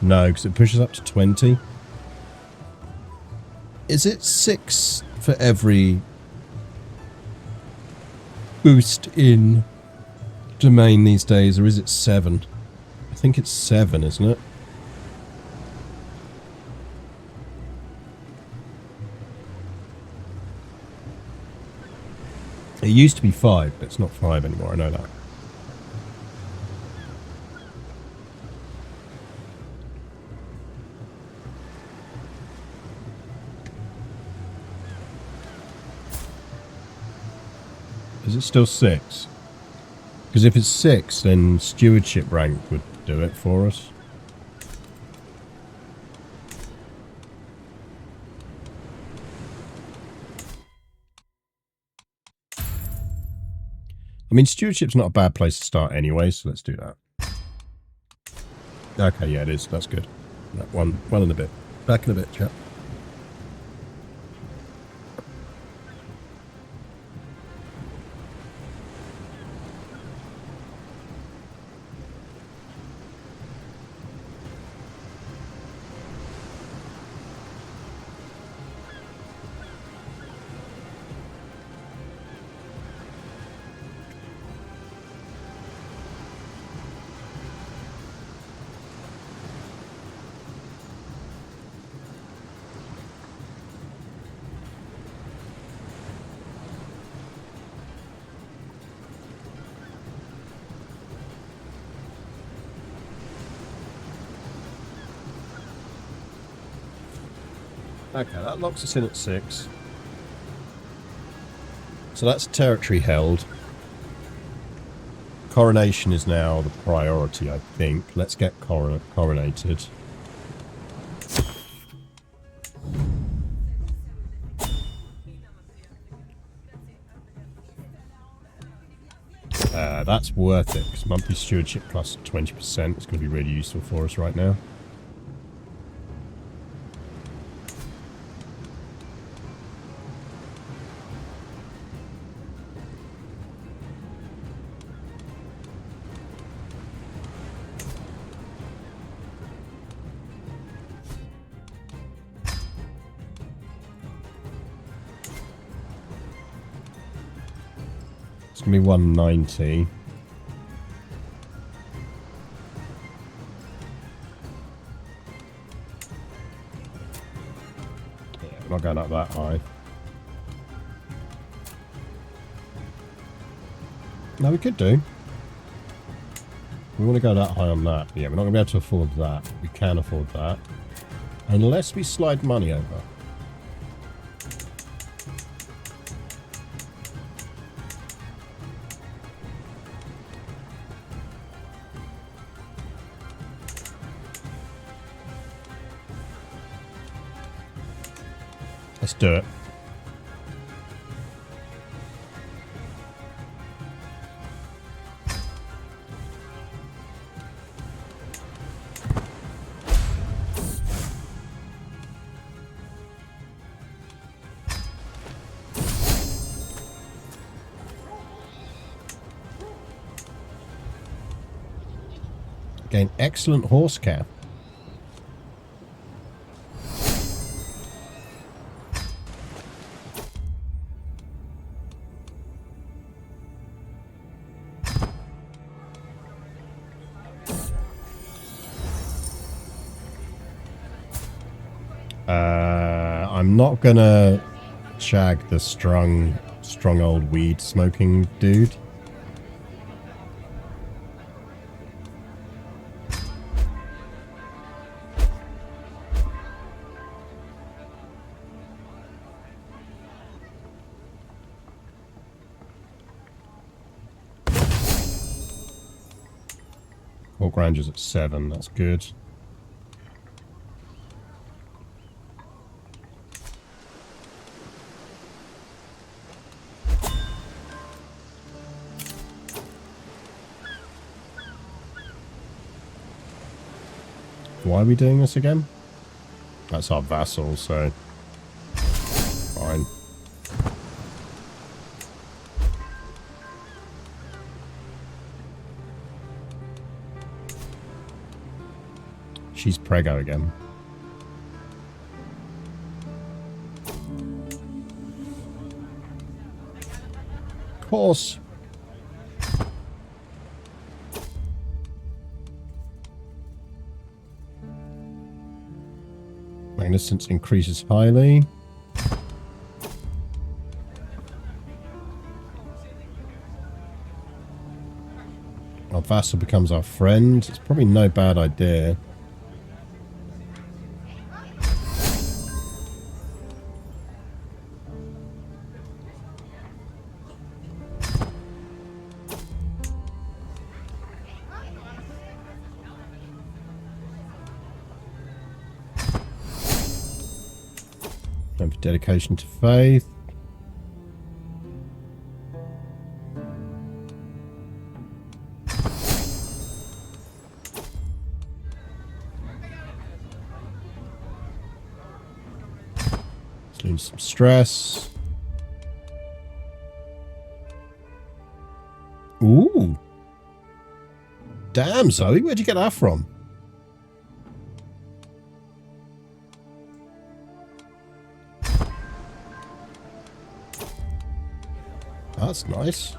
No, because it pushes up to 20. Is it 6 for every boost in domain these days, or is it 7? I think it's 7, isn't it? It used to be 5, but it's not 5 anymore, I know that. Is it still 6? Because if it's 6, then stewardship rank would do it for us. I mean, stewardship's not a bad place to start anyway, so let's do that. Okay, yeah, it is. That's good. That one in a bit. Back in a bit, chap. Okay, that locks us in at 6. So that's territory held. Coronation is now the priority, I think. Let's get coronated. That's worth it, because monthly stewardship plus 20% is going to be really useful for us right now. It's going to be 190. Yeah, we're not going up that high. No, we could do. We want to go that high on that. Yeah, we're not going to be able to afford that. We can afford that. Unless we slide money over. Let's do it. Gain excellent horse cap. I'm not gonna shag the strong old weed smoking dude. Hawk Ranger's at 7, that's good. Why are we doing this again? That's our vassal, so fine. She's preggo again. Of course. Magnificence increases highly. Our vassal becomes our friend. It's probably no bad idea. And for dedication to faith. Let's lose some stress. Ooh. Damn, Zoe, where'd you get that from? That's nice.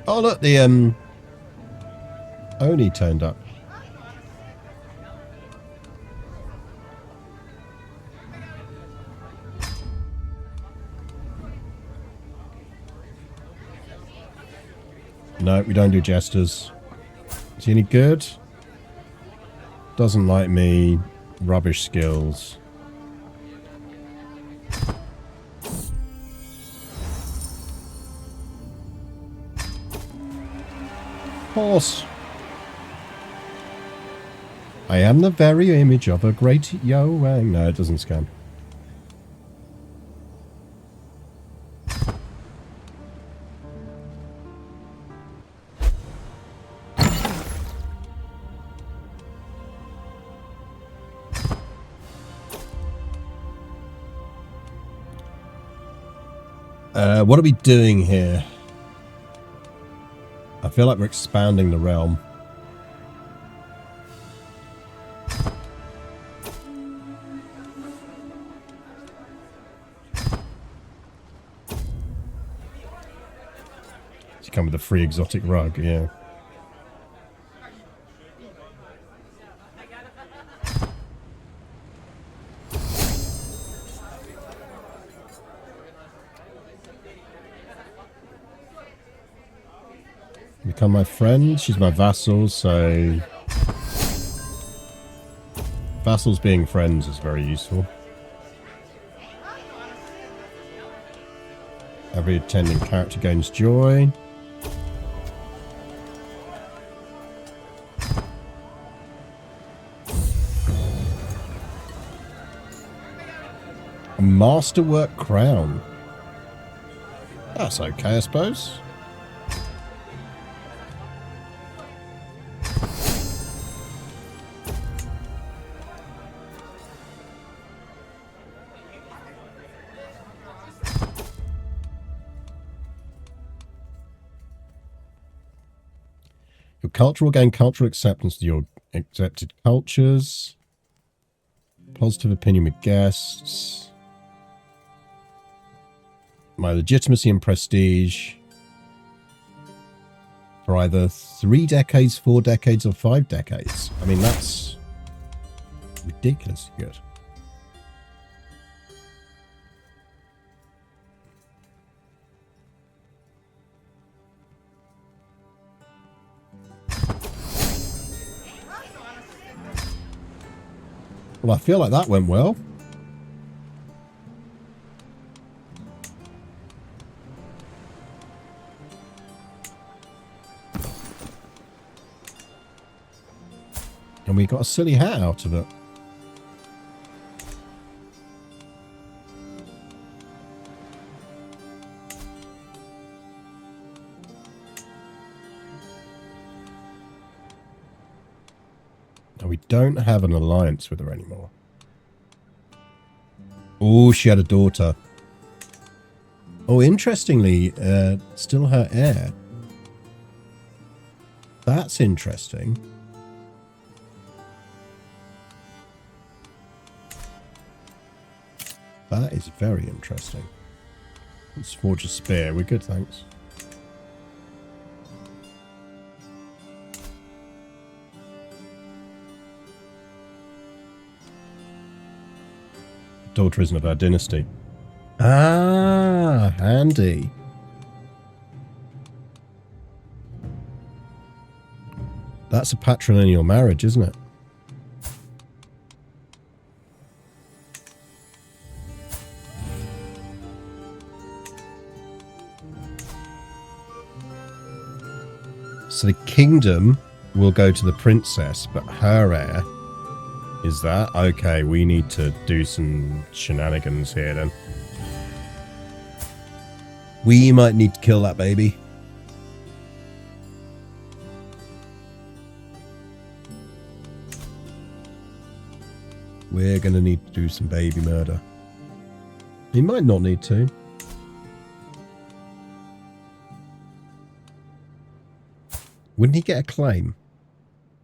Oh look, the Oni turned up. No, we don't do jesters. Is he any good? Doesn't like me. Rubbish skills. Horse. I am the very image of a great Yoang. No, it doesn't scan. What are we doing here? I feel like we're expanding the realm. You come with a free exotic rug, yeah. Become my friend. She's my vassal, so vassals being friends is very useful. Every attending character gains joy. A masterwork crown. That's okay, I suppose. Your culture will gain cultural acceptance to your accepted cultures. Positive opinion with guests. My legitimacy and prestige. for either 3 decades, 4 decades, or 5 decades. I mean, that's ridiculously good. Well, I feel like that went well. And we got a silly hat out of it. And we don't have an alliance with her anymore. Oh, she had a daughter. Oh, interestingly, still her heir. That's interesting. That is very interesting. Let's forge a spear. We're good, thanks. Daughter isn't of our dynasty. Ah, handy. That's a patrilineal marriage, isn't it? So the kingdom will go to the princess, but her heir is that. Okay, we need to do some shenanigans here then. We might need to kill that baby. We're going to need to do some baby murder. He might not need to. Wouldn't he get a claim?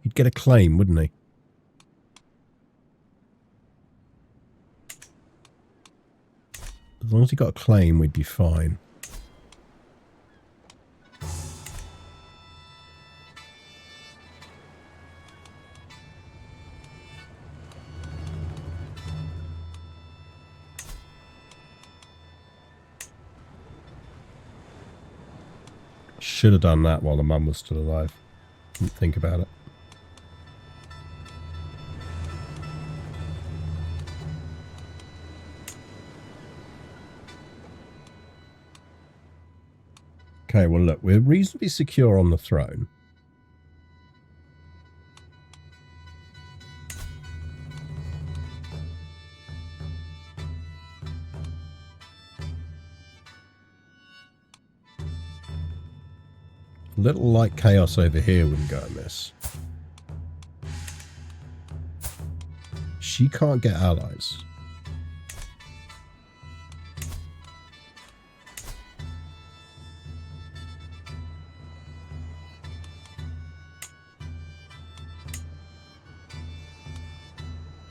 He'd get a claim, wouldn't he? As long as he got a claim, we'd be fine. Should have done that while the mum was still alive. Didn't think about it. Okay, well look, we're reasonably secure on the throne. A little light chaos over here wouldn't go amiss. She can't get allies.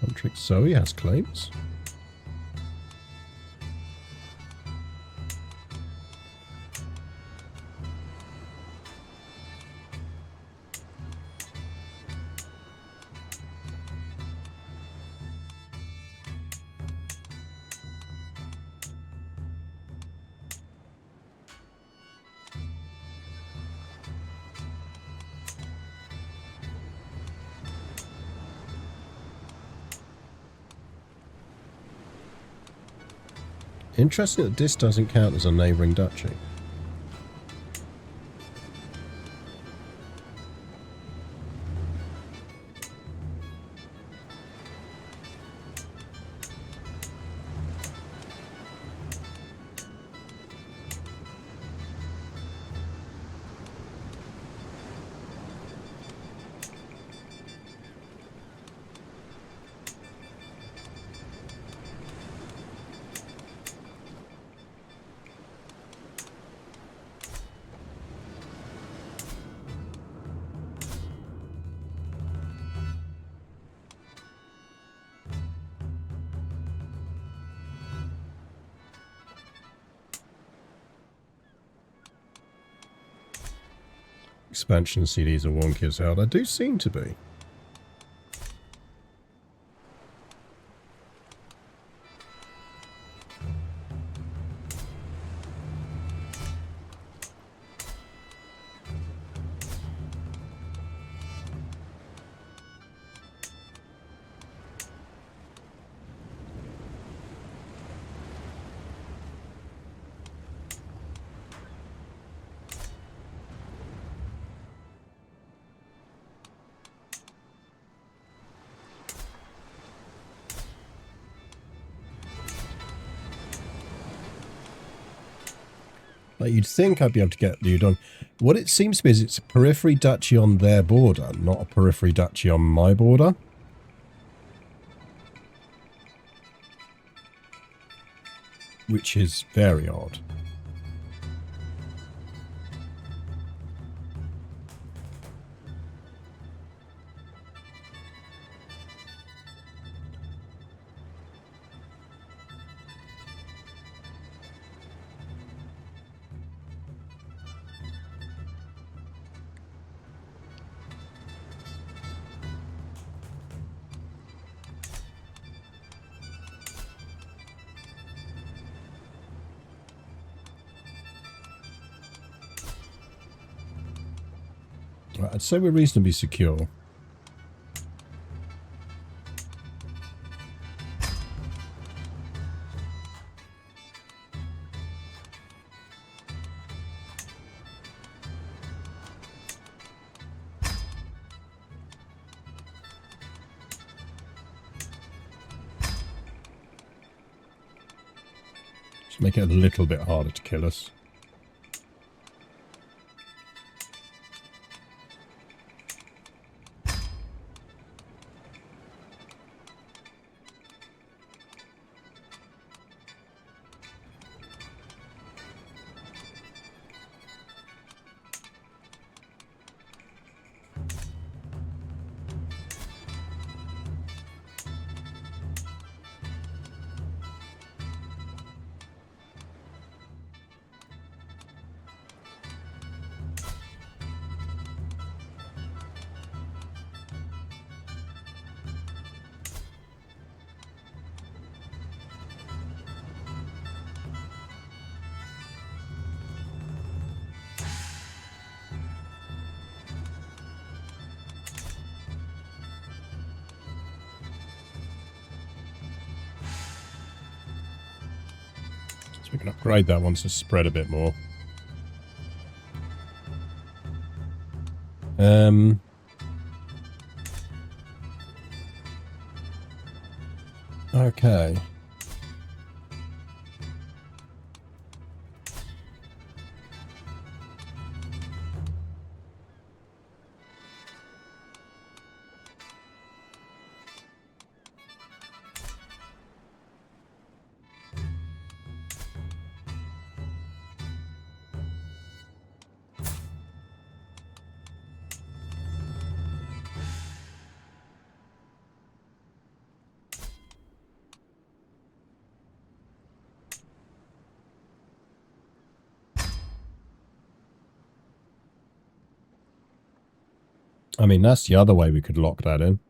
Huntrick Zoe has claims. Interesting that this doesn't count as a neighbouring duchy. Expansion CDs are wonky as hell. They do seem to be. Like, you'd think I'd be able to get you done. What it seems to be is it's a periphery duchy on their border, not a periphery duchy on my border. Which is very odd. Right, I'd say we're reasonably secure. Just make it a little bit harder to kill us. So we can upgrade that once it's spread a bit more. Okay. I mean, that's the other way we could lock that in.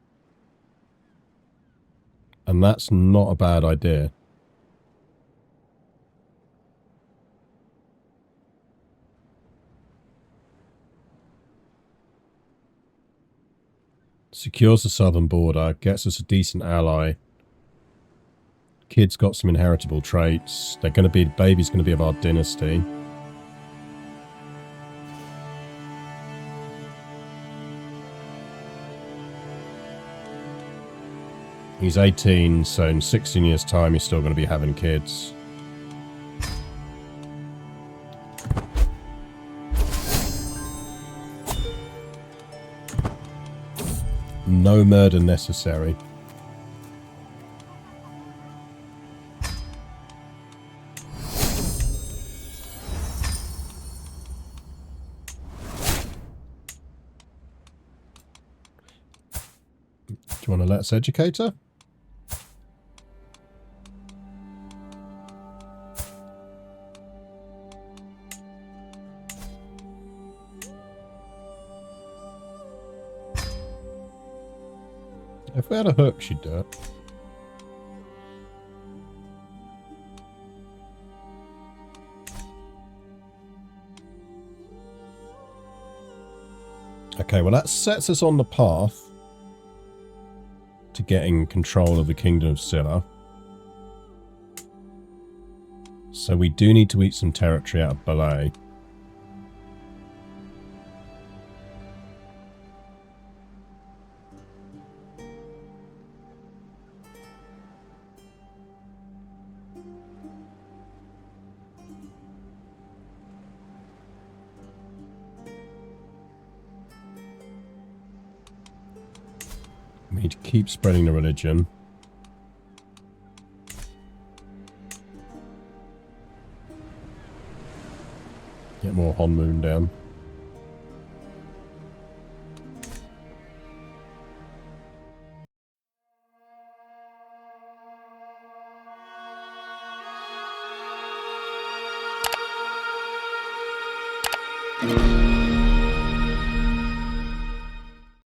And that's not a bad idea. Secures the southern border, gets us a decent ally. Kid's got some inheritable traits. They're going to be, baby's going to be of our dynasty. He's 18, so in 16 years' time, he's still going to be having kids. No murder necessary. Do you want to let's educate her? If we had a hook, she'd do it. Okay, well that sets us on the path to getting control of the Kingdom of Scylla. So we do need to eat some territory out of Ballet. We need to keep spreading the religion. Get more Honmoon down.